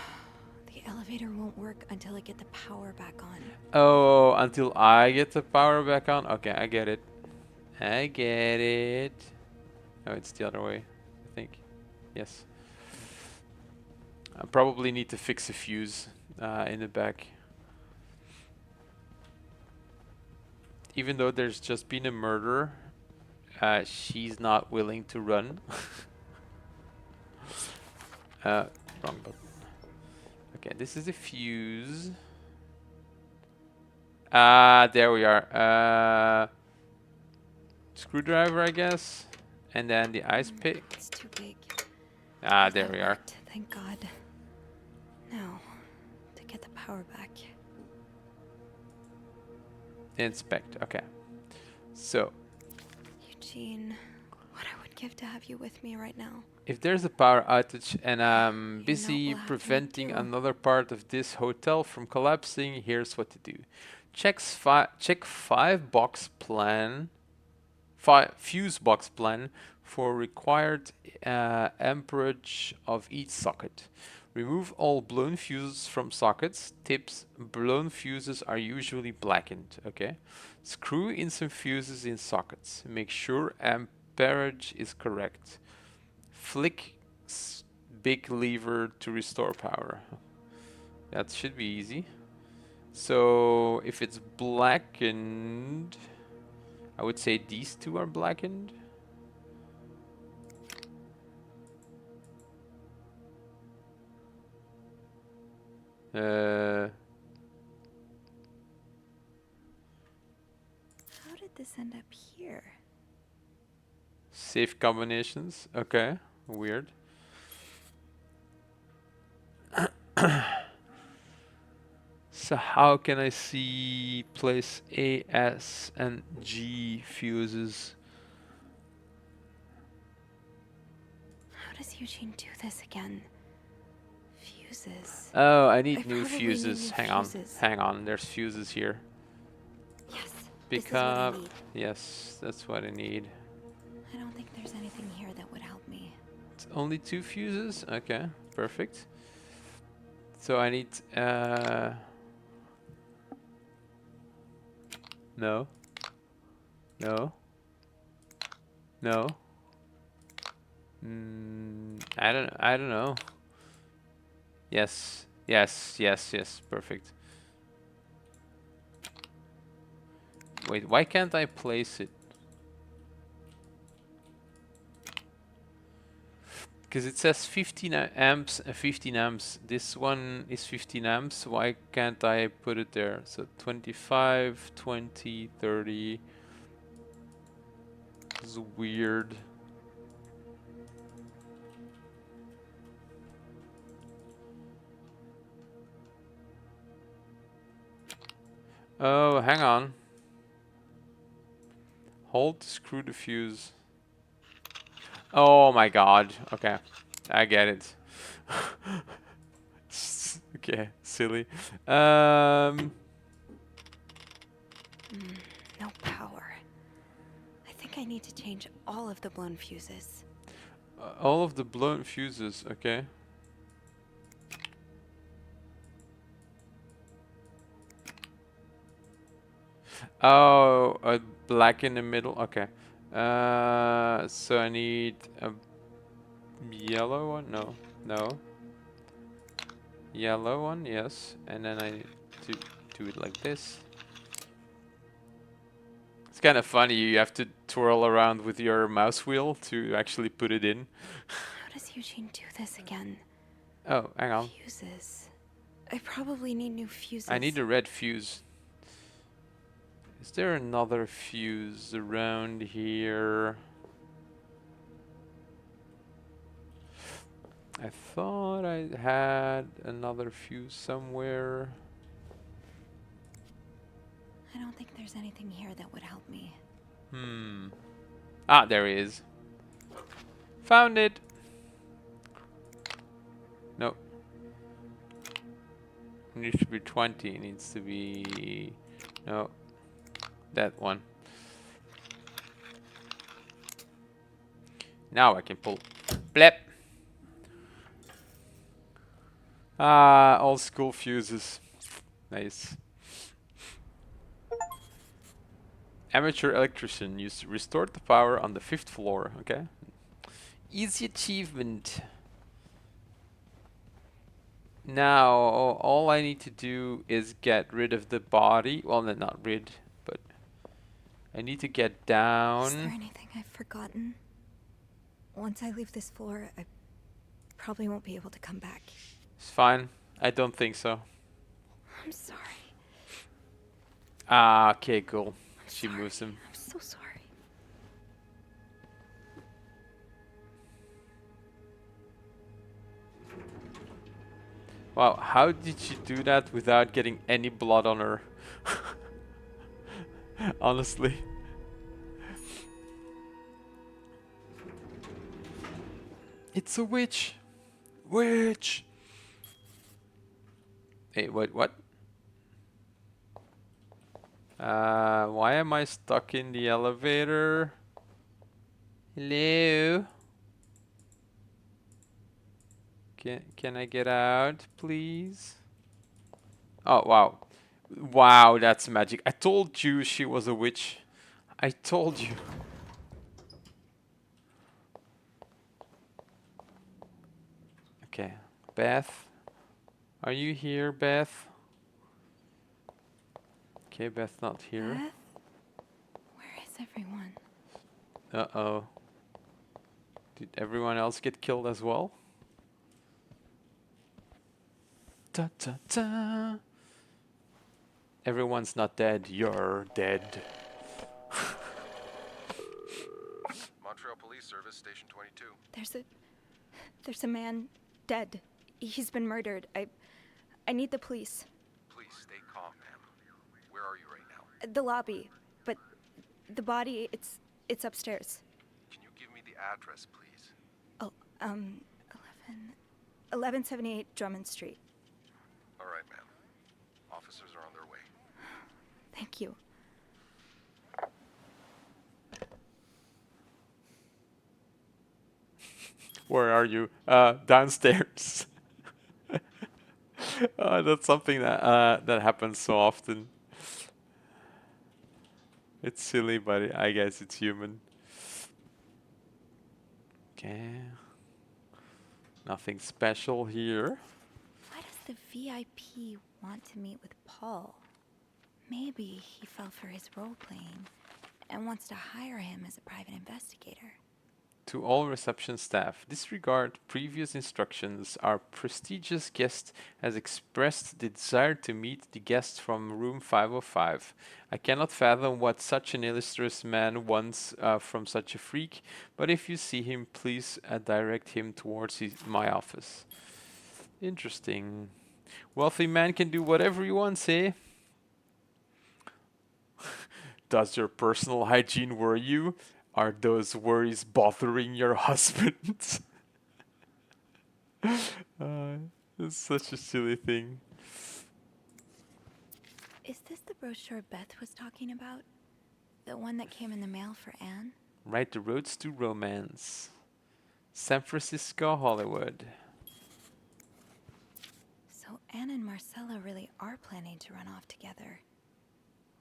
The elevator won't work until I get the power back on. Oh, until I get the power back on? Okay, I get it. I get it. Oh, it's the other way, I think. Yes. I probably need to fix a fuse in the back. Even though there's just been a murder, she's not willing to run. Wrong button. Okay, this is a fuse. There we are. Screwdriver, I guess. And then the ice pick. It's too big. There we are. Worked, thank God. Now, to get the power back. Inspect, okay. So, Eugene, what I would give to have you with me right now. if there's a power outage and I'm what busy we'll have to preventing do. another part of this hotel from collapsing, here's what to do. Check fuse box plan for required amperage of each socket. Remove all blown fuses from sockets. Tips: blown fuses are usually blackened. Okay. Screw in some fuses in sockets. Make sure amperage is correct. Flick big lever to restore power. That should be easy. So if it's blackened, I would say these two are blackened. How did this end up here? Safe combinations. Okay, weird. So how can I see place A, S, and G fuses? How does Eugene do this again? Fuses. Oh, I I need new probably need fuses. new Hang fuses. on. There's fuses here. Yes, Pick this is what I up. need. Yes, that's what I need. I don't think there's anything here that would help me. It's only 2 fuses. Okay, perfect. So I need no. No. No. I don't know. Yes. Perfect. Wait, why can't I place it? Because it says 15 amps and 15 amps. This one is 15 amps. Why can't I put it there? So 25, 20, 30. This is weird. Oh, hang on. Hold to screw the fuse. Oh my god. Okay. I get it. Okay, silly. No power. I think I need to change all of the blown fuses. All of the blown fuses, okay. Oh, a black in the middle, okay. So I need a yellow one? No, no. Yellow one, yes. And then I need to do it like this. It's kind of funny, you have to twirl around with your mouse wheel to actually put it in. How does Eugene do this again? Oh, hang on. Fuses. I probably need new fuses. I need a red fuse. Is there another fuse around here? I thought I had another fuse somewhere. I don't think there's anything here that would help me. Ah, there he is. Found it. No. It needs to be 20. It needs to be... No. That one. Now I can pull. Blep. Ah, old school fuses. Nice. Amateur electrician used to restore the power on the 5th floor. Okay. Easy achievement. Now, all I need to do is get rid of the body. Well, no, not rid, but I need to get down. Is there anything I've forgotten? Once I leave this floor, I probably won't be able to come back. It's fine. I don't think so. I'm sorry. Ah, okay, cool. She Sorry. moves him. I'm so sorry. Wow, how did she do that without getting any blood on her? Honestly. It's a witch! Witch! Hey, wait, what? Why am I stuck in the elevator? Hello? Can I get out, please? Oh, wow. Wow, that's magic. I told you she was a witch. I told you. Okay. Beth? Are you here, Beth? Okay, Beth's not here. Beth? Where is everyone? Uh-oh. Did everyone else get killed as well? Da da da. Everyone's not dead. You're dead. Montreal Police Service, Station 22. There's a man dead. He's been murdered. I need the police. Please stay calm, ma'am. Where are you right now? The lobby, but the body, it's upstairs. Can you give me the address, please? Oh, 1178 Drummond Street. All right, ma'am. Officers are on their way. Thank you. Where are you? Downstairs. That's something that happens so often. It's silly, but I guess it's human. Okay. Nothing special here. Why does the VIP want to meet with Paul? Maybe he fell for his role-playing and wants to hire him as a private investigator. To all reception staff, disregard previous instructions. Our prestigious guest has expressed the desire to meet the guest from room 505. I cannot fathom what such an illustrious man wants from such a freak, but if you see him, please direct him towards my office. Interesting. Wealthy man can do whatever he wants, eh? Does your personal hygiene worry you? Are those worries bothering your husband? uh, it's such a silly thing. Is this the brochure Beth was talking about? The one that came in the mail for Anne? Right, the roads to romance. San Francisco, Hollywood. So Anne and Marcella really are planning to run off together.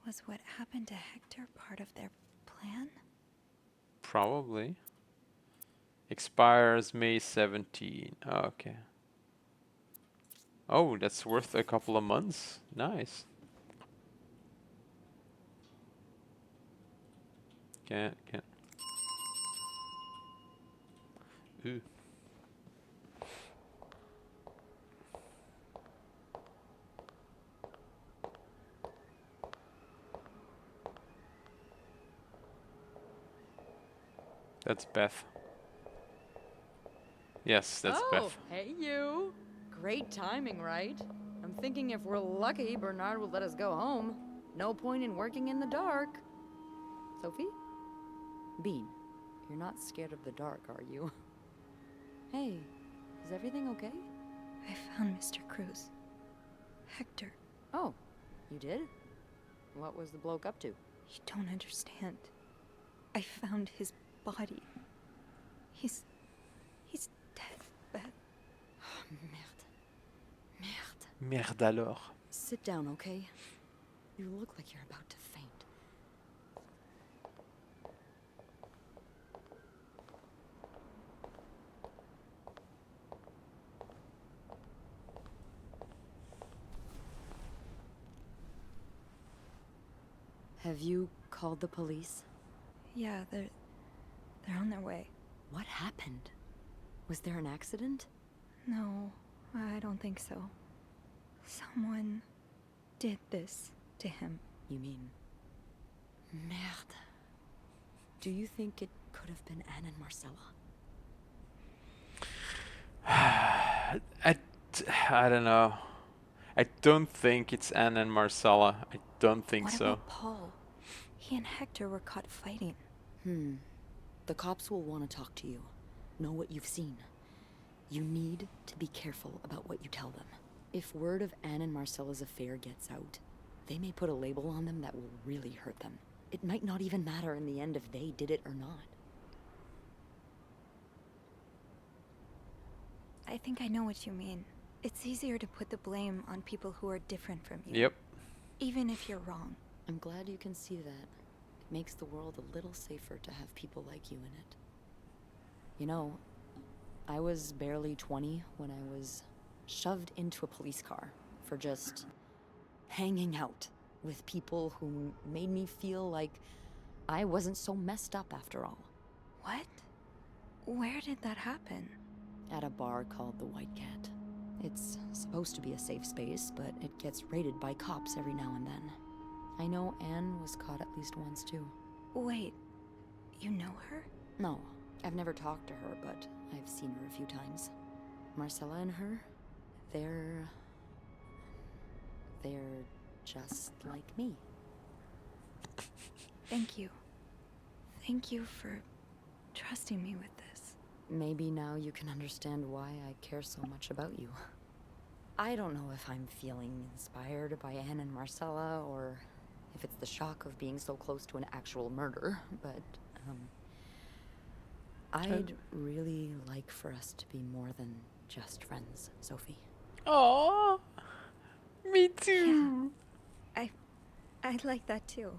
Was what happened to Hector part of their plan? Probably. Expires May 17. Oh, okay. Oh, that's worth a couple of months. Nice. Can't. Ooh. That's Beth. Yes, that's Beth. Hey you. Great timing, right? I'm thinking if we're lucky, Bernard will let us go home. No point in working in the dark. Sophie? Bean, you're not scared of the dark, are you? Hey, is everything okay? I found Mr. Cruz. Hector. Oh, you did? What was the bloke up to? You don't understand. I found his body. He's dead, Beth. Merde. Merde alors. Sit down, okay? You look like you're about to faint. Have you called the police? Yeah, they're on their way. What happened? Was there an accident? No, I don't think so. Someone did this to him. You mean... Merde. Do you think it could have been Anne and Marcella? I don't know. I don't think it's Anne and Marcella. I don't think What so. about Paul? He and Hector were caught fighting. The cops will want to talk to you. Know what you've seen. You need to be careful about what you tell them. If word of Anne and Marcella's affair gets out, they may put a label on them that will really hurt them. It might not even matter in the end if they did it or not. I think I know what you mean. It's easier to put the blame on people who are different from you. Yep. Even if you're wrong. I'm glad you can see that. It makes the world a little safer to have people like you in it. You know, I was barely 20 when I was shoved into a police car for just hanging out with people who made me feel like I wasn't so messed up after all. What? Where did that happen? At a bar called the White Cat. It's supposed to be a safe space, but it gets raided by cops every now and then. I know Anne was caught at least once too. Wait, you know her? No, I've never talked to her, but I've seen her a few times. Marcella and her, they're just like me. Thank you. Thank you for trusting me with this. Maybe now you can understand why I care so much about you. I don't know if I'm feeling inspired by Anne and Marcella, or if it's the shock of being so close to an actual murder, but, I'd really like for us to be more than just friends, Sophie. Aww. Me too. Yeah, I'd like that too.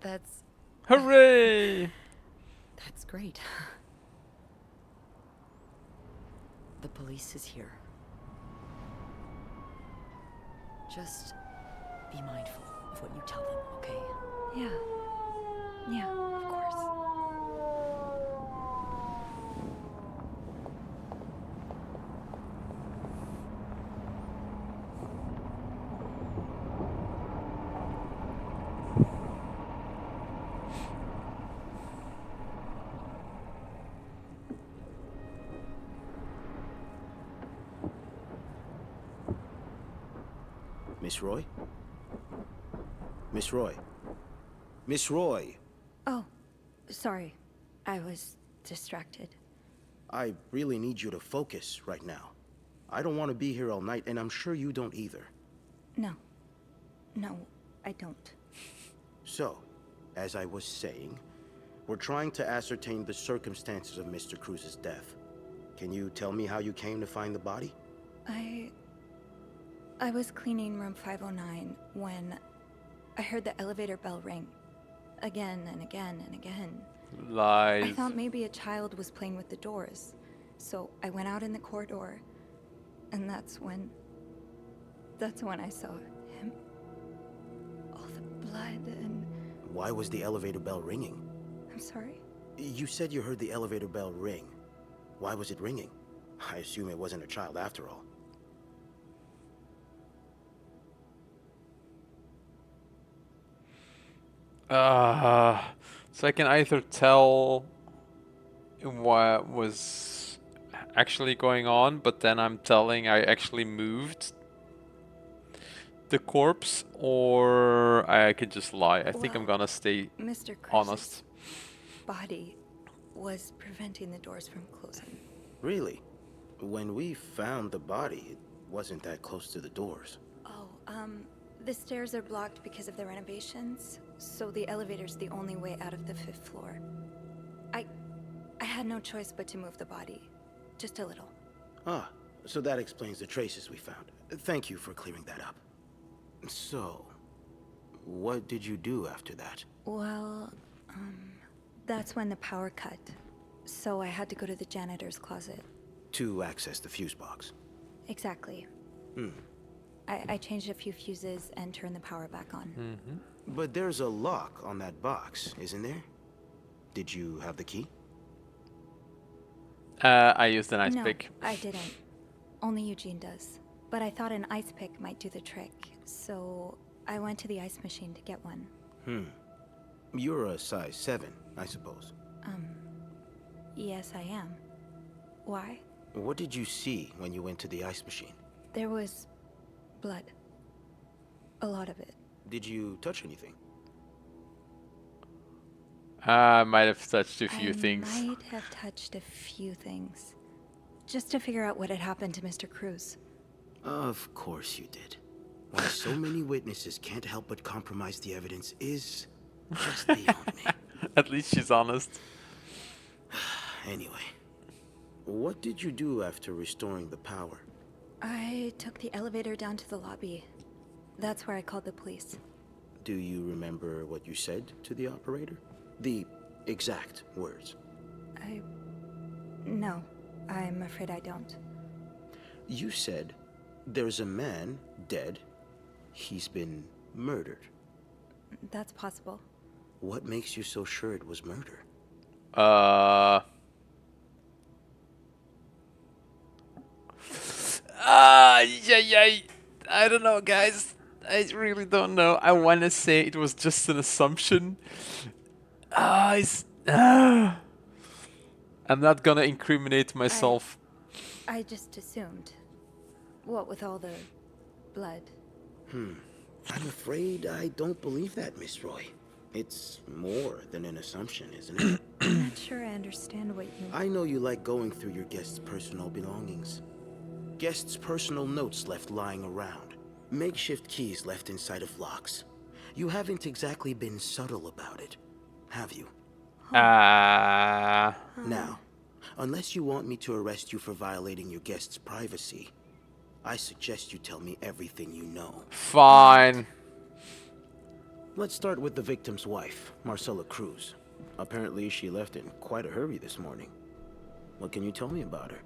That's Hooray! great. The police is here. Just be mindful of what you tell them, okay? Yeah, of course. Miss Roy? Miss Roy? Miss Roy, Oh, sorry. I was distracted. I really need you to focus right now. I don't want to be here all night, and I'm sure you don't either. No. No, I don't. So, as I was saying, we're trying to ascertain the circumstances of Mr. Cruz's death. Can you tell me how you came to find the body? I was cleaning room 509 when I heard the elevator bell ring. Again and again and again. I Lies. thought maybe a child was playing with the doors. So I went out in the corridor, and that's when I saw him. All the blood and... Why was the elevator bell ringing? I'm sorry? You said you heard the elevator bell ring. Why was it ringing? I assume it wasn't a child after all. So I can either tell what was actually going on, but then I'm telling I actually moved the corpse, or I could just lie. I think I'm Well, gonna stay Mr. Cruz's honest. body was preventing the doors from closing. Really? When we found the body, it wasn't that close to the doors. Oh, the stairs are blocked because of the renovations, so the elevator's the only way out of the 5th floor. I had no choice but to move the body. Just a little. Ah, so that explains the traces we found. Thank you for clearing that up. So, what did you do after that? Well, that's when the power cut. So I had to go to the janitor's closet. To access the fuse box. Exactly. I changed a few fuses and turned the power back on. But there's a lock on that box, isn't there? Did you have the key? I used an ice No, pick. I didn't. Only Eugene does. But I thought an ice pick might do the trick, so I went to the ice machine to get one. You're a size 7, I suppose. Yes, I am. Why? What did you see when you went to the ice machine? There was blood. A lot of it. Did you touch anything? I might have touched a few I things. might have touched a few things. Just to figure out what had happened to Mr. Cruz. Of course you did. Why so many witnesses can't help but compromise the evidence is just beyond me. At least she's honest. Anyway, what did you do after restoring the power? I took the elevator down to the lobby. That's where I called the police. Do you remember what you said to the operator? The exact words. No, I'm afraid I don't. You said, there's a man dead. He's been murdered. That's possible. What makes you so sure it was murder? Yeah. I don't know, guys. I really don't know. I want to say it was just an assumption. I'm not gonna incriminate myself. I just assumed. What with all the blood? I'm afraid I don't believe that, Miss Roy. It's more than an assumption, isn't it? I'm not sure I understand what you... I know you like going through your guests' personal belongings. Guests' personal notes left lying around. Makeshift keys left inside of locks. You haven't exactly been subtle about it, have you? Uh, Now, unless you want me to arrest you for violating your guests' privacy, I suggest you tell me everything you know. fine. Let's start with the victim's wife, Marcela Cruz. Apparently, she left in quite a hurry this morning. What can you tell me about her?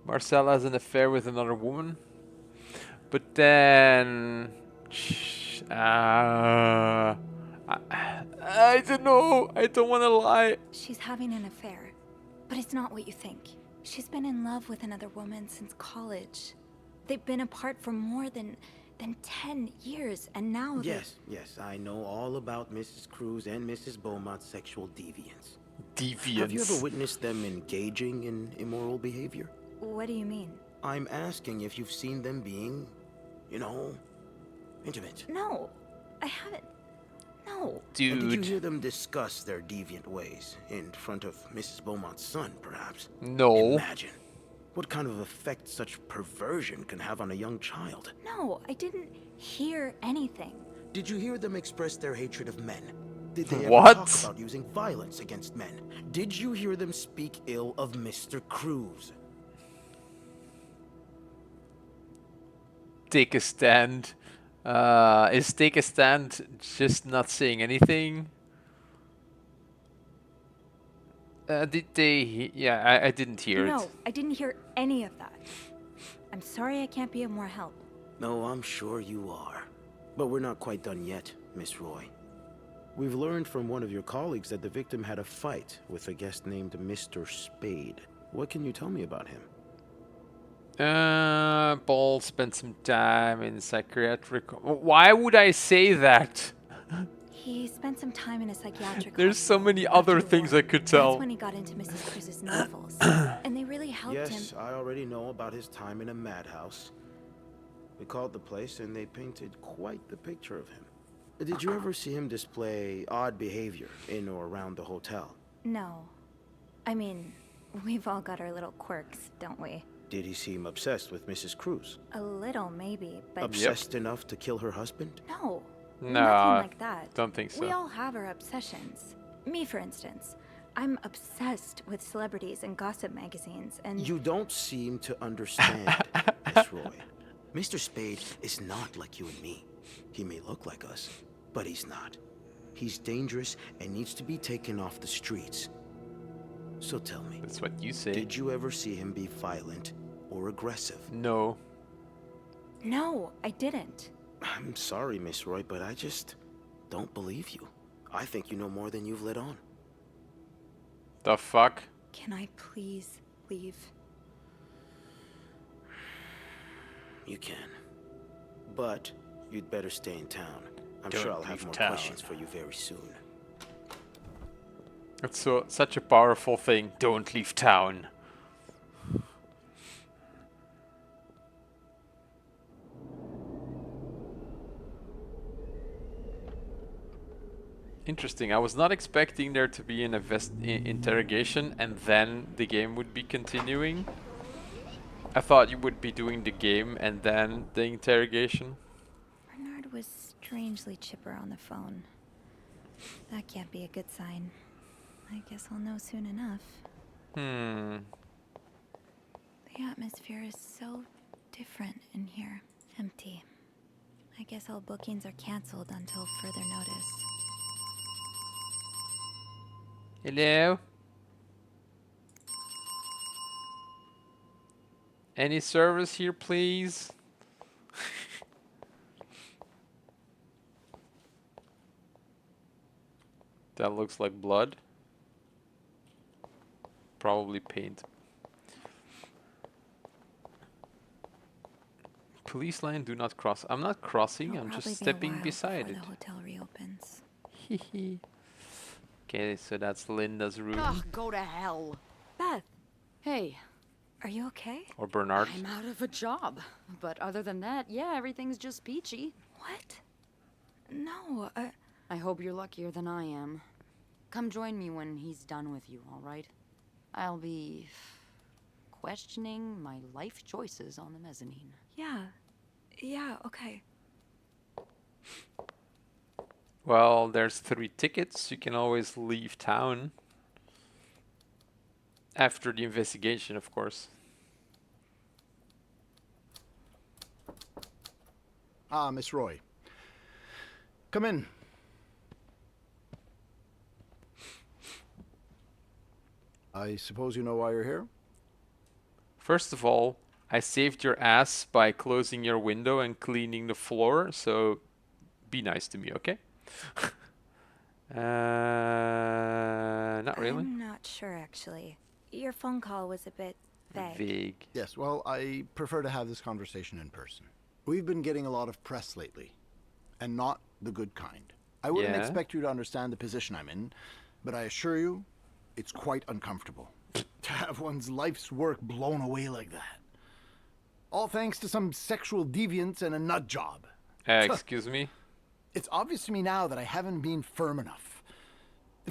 Marcella has an affair with another woman, but then I don't know. I don't want to lie. She's having an affair, but it's not what you think. She's been in love with another woman since college. They've been apart for more than 10 years, and now Yes, I know all about Mrs. Cruz and Mrs. Beaumont's sexual deviance. Have you ever Deviants. witnessed them engaging in immoral behavior? What do you mean? I'm asking if you've seen them being, you know, intimate. No, I haven't. No. And did you Dude. hear them discuss their deviant ways in front of Mrs. Beaumont's son, perhaps? No. Imagine what kind of effect such perversion can have on a young child. No, I didn't hear anything. Did you hear them express their hatred of men? Did they ever What? talk about using violence against men? Did you hear them speak ill of Mr. Cruz? Take a stand. Is take a stand just not saying anything? Did they? Yeah, I didn't hear No, it. I didn't hear any of that. I'm sorry I can't be of more help. No, I'm sure you are. But we're not quite done yet, Miss Roy. We've learned from one of your colleagues that the victim had a fight with a guest named Mr. Spade. What can you tell me about him? Paul spent some time in psychiatric. Why would I say that? He spent some time in a psychiatric There's so hospital many after other the things war. I could That's tell. when he got into Mrs. Cruz's novels. And they really helped him. Yes, I already know about his time in a madhouse. We called the place and they painted quite the picture of him. Did you ever see him display odd behavior in or around the hotel? No. I mean, we've all got our little quirks, don't we? Did he seem obsessed with Mrs. Cruz? A little, maybe, but Obsessed enough to kill her husband? no. No, Nothing like that. don't think so. We all have our obsessions. Me, for instance. I'm obsessed with celebrities and gossip magazines, and You don't seem to understand, Miss Roy. Mr. Spade is not like you and me. He may look like us, but he's not. He's dangerous and needs to be taken off the streets. So tell me, That's what you say. did you ever see him be violent or aggressive? No. no, I didn't. I'm sorry, Miss Roy, but I just don't believe you. I think you know more than you've let on. The fuck? Can I please leave? You can. But you'd better stay in town. I'm Don't sure I'll have leave more town. questions for you very soon. It's such a powerful thing. Don't leave town. Interesting. I was not expecting there to be an interrogation and then the game would be continuing. I thought you would be doing the game and then the interrogation. Bernard was strangely chipper on the phone. That can't be a good sign. I guess I'll know soon enough. The atmosphere is so different in here. Empty. I guess all bookings are canceled until further notice. Hello? Any service here, please? That looks like blood. Probably paint. Police line, do not cross. I'm not crossing, It'll I'm probably just be a stepping while beside before it. the hotel reopens. Okay, so that's Linda's room. Ugh, go to hell. Beth, Hey, are you okay? Or Bernard. I'm out of a job. But other than that, yeah, everything's just peachy. What? No, I hope you're luckier than I am. Come join me when he's done with you, all right? I'll be questioning my life choices on the mezzanine. yeah, okay. Well, there's 3 tickets. You can always leave town. After the investigation, of course. Ah, Miss Roy. Come in. I suppose you know why you're here? First of all, I saved your ass by closing your window and cleaning the floor, so be nice to me, okay? Not really. I'm not sure, actually. Your phone call was a bit vague. Vague. Yes, well, I prefer to have this conversation in person. We've been getting a lot of press lately, and not the good kind. I wouldn't Yeah? expect you to understand the position I'm in, but I assure you, It's quite uncomfortable to have one's life's work blown away like that. All thanks to some sexual deviance and a nut job. Excuse me? It's obvious to me now that I haven't been firm enough.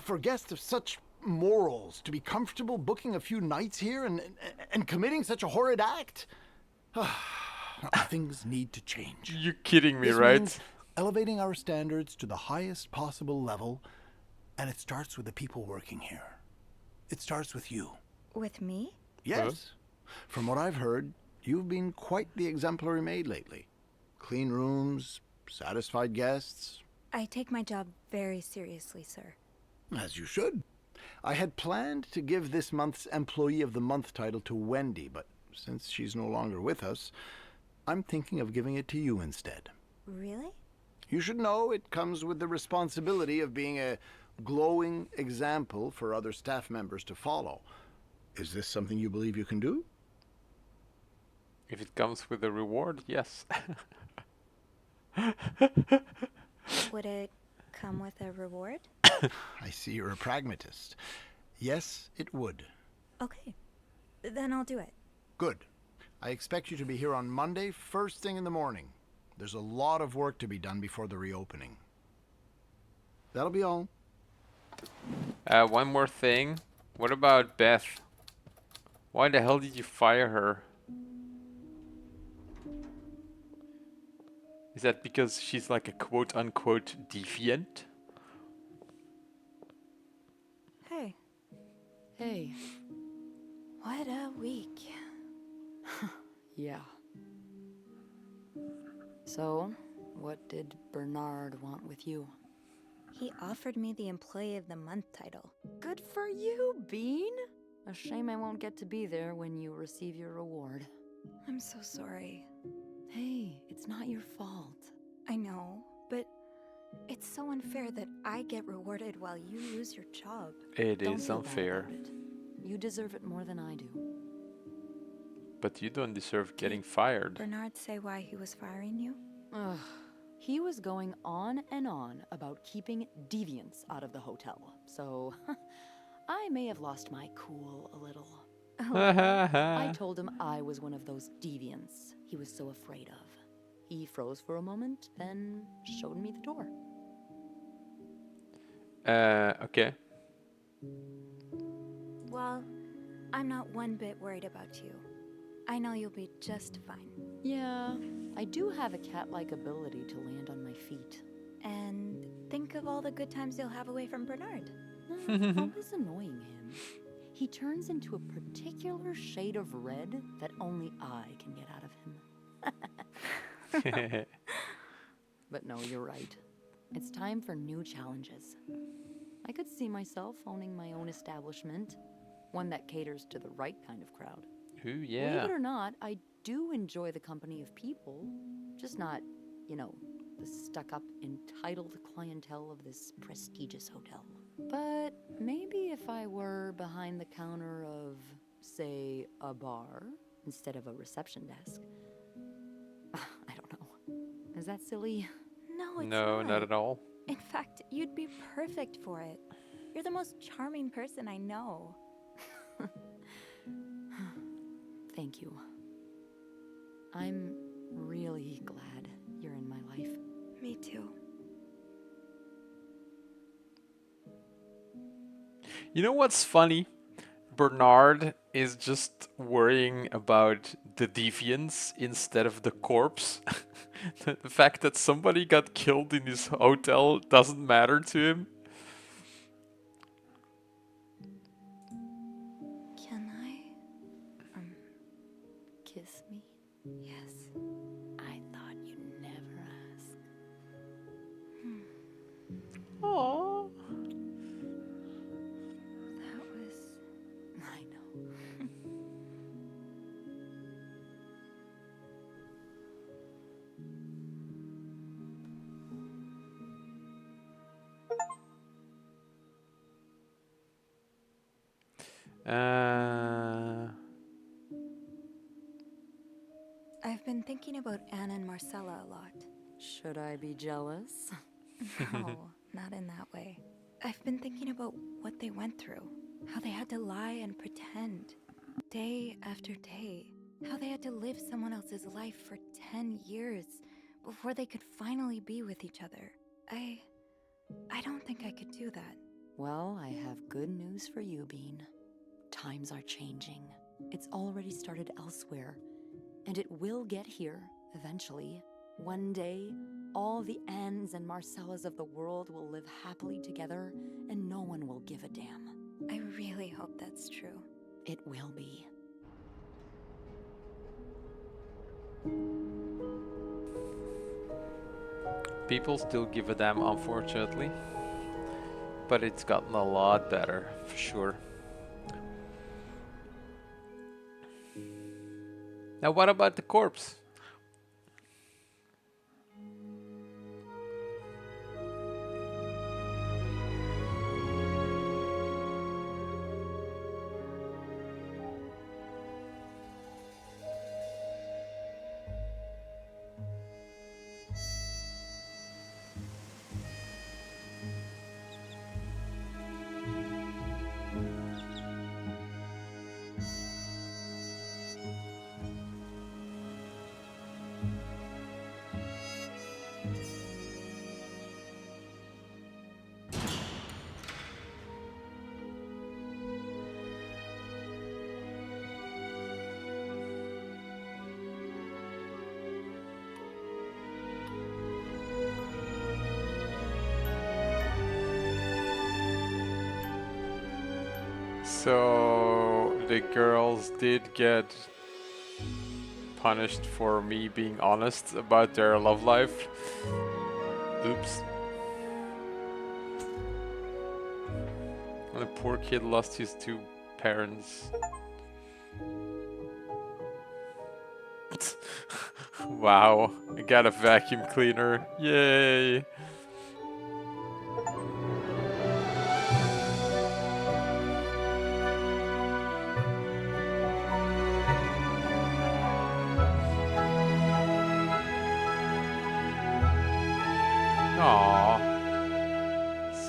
For guests of such morals to be comfortable booking a few nights here and committing such a horrid act. Things need to change. You kidding me, This right? means elevating our standards to the highest possible level, and it starts with the people working here. It starts with you. With me? Yes. From what I've heard, you've been quite the exemplary maid lately. Clean rooms, satisfied guests. I take my job very seriously, sir. As you should. I had planned to give this month's Employee of the Month title to Wendy, but since she's no longer with us, I'm thinking of giving it to you instead. Really? You should know it comes with the responsibility of being a glowing example for other staff members to follow. Is this something you believe you can do? If it comes with a reward, yes. Would it come with a reward? I see you're a pragmatist. Yes, it would. Okay. Then I'll do it. Good. I expect you to be here on Monday, first thing in the morning. There's a lot of work to be done before the reopening. That'll be all. One more thing. What about Beth? Why the hell did you fire her? Is that because she's like a quote-unquote deviant? Hey, Hey. what a week. Yeah. So, what did Bernard want with you? He offered me the Employee of the Month title. Good for you, Bean! A shame I won't get to be there when you receive your reward. I'm so sorry. Hey, it's not your fault. I know, but it's so unfair that I get rewarded while you lose your job. It Don't is feel bad unfair, about it. You deserve it more than I do. but you don't deserve getting fired. Bernard say why he was firing you? Ugh. He was going on and on about keeping deviants out of the hotel, so I may have lost my cool a little. I told him I was one of those deviants he was so afraid of. He froze for a moment, then showed me the door. Okay. Well, I'm not one bit worried about you. I know you'll be just fine. Yeah, I do have a cat-like ability to land on my feet. And think of all the good times you'll have away from Bernard. Always annoying him. He turns into a particular shade of red that only I can get out of him. But no, you're right. It's time for new challenges. I could see myself owning my own establishment, one that caters to the right kind of crowd. Ooh, Believe yeah. it or not, I do enjoy the company of people, just not, the stuck-up, entitled clientele of this prestigious hotel. But maybe if I were behind the counter of, say, a bar instead of a reception desk. I don't know. Is that silly? No, it's No, not at all. In fact, you'd be perfect for it. You're the most charming person I know. Thank you. I'm really glad you're in my life. Me too. You know what's funny? Bernard is just worrying about the deviants instead of the corpse. The fact that somebody got killed in his hotel doesn't matter to him. Can I? Kiss me? Yes. I thought you'd never ask. Aww. That was... I know. I've been thinking about Anna and Marcella a lot. Should I be jealous? No, not in that way. I've been thinking about what they went through. How they had to lie and pretend, day after day. How they had to live someone else's life for 10 years before they could finally be with each other. I don't think I could do that. Well, I have good news for you, Bean. Times are changing. It's already started elsewhere, and it will get here eventually. One day, all the Annes and Marcellas of the world will live happily together, and no one will give a damn. I really hope that's true. It will be. People still give a damn, unfortunately. But it's gotten a lot better, for sure. Now what about the corpse? So the girls did get punished for me being honest about their love life. Oops. And the poor kid lost his two parents. Wow, I got a vacuum cleaner. Yay! Aww.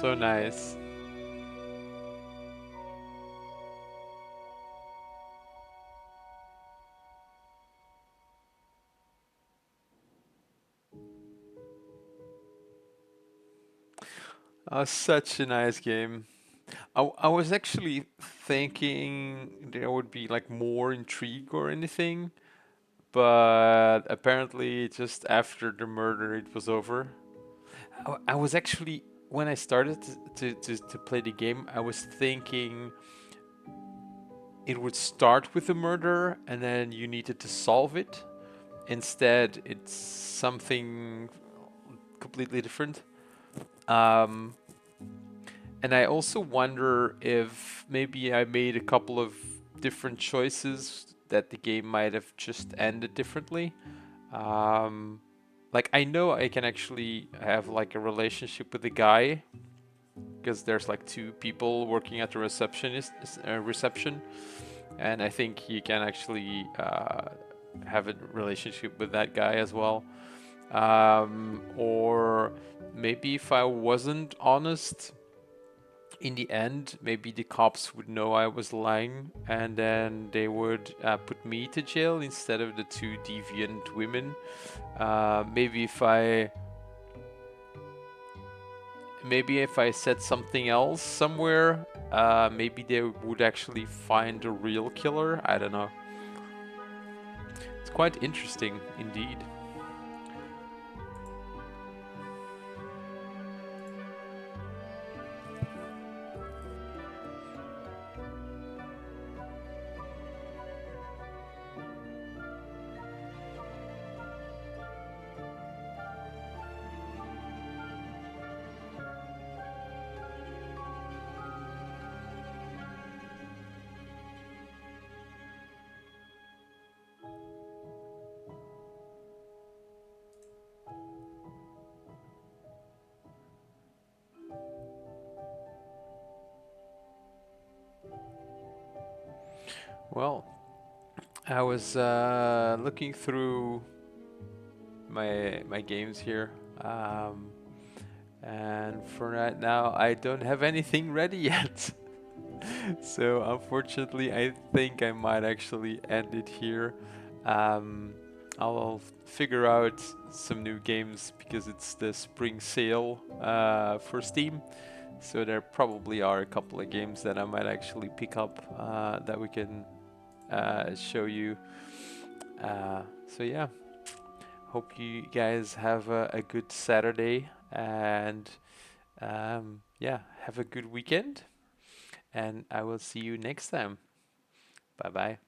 So nice. Such a nice game. I was actually thinking there would be like more intrigue or anything, but apparently just after the murder it was over. I was actually, when I started to play the game, I was thinking it would start with the murder and then you needed to solve it. Instead, it's something completely different. Um, and I also wonder if maybe I made a couple of different choices that the game might have just ended differently. Um, like I know I can actually have like a relationship with the guy because there's like two people working at the reception, and I think you can actually have a relationship with that guy as well. Or maybe if I wasn't honest, in the end, maybe the cops would know I was lying, and then they would put me to jail instead of the two deviant women. Maybe if I said something else somewhere, maybe they would actually find a real killer. I don't know. It's quite interesting indeed. Well, I was looking through my games here, and for right now I don't have anything ready yet. So unfortunately, I think I might actually end it here. Um, I'll figure out some new games because it's the spring sale for Steam. So there probably are a couple of games that I might actually pick up that we can show you. So yeah, hope you guys have a good Saturday and yeah, have a good weekend. And I will see you next time. Bye bye.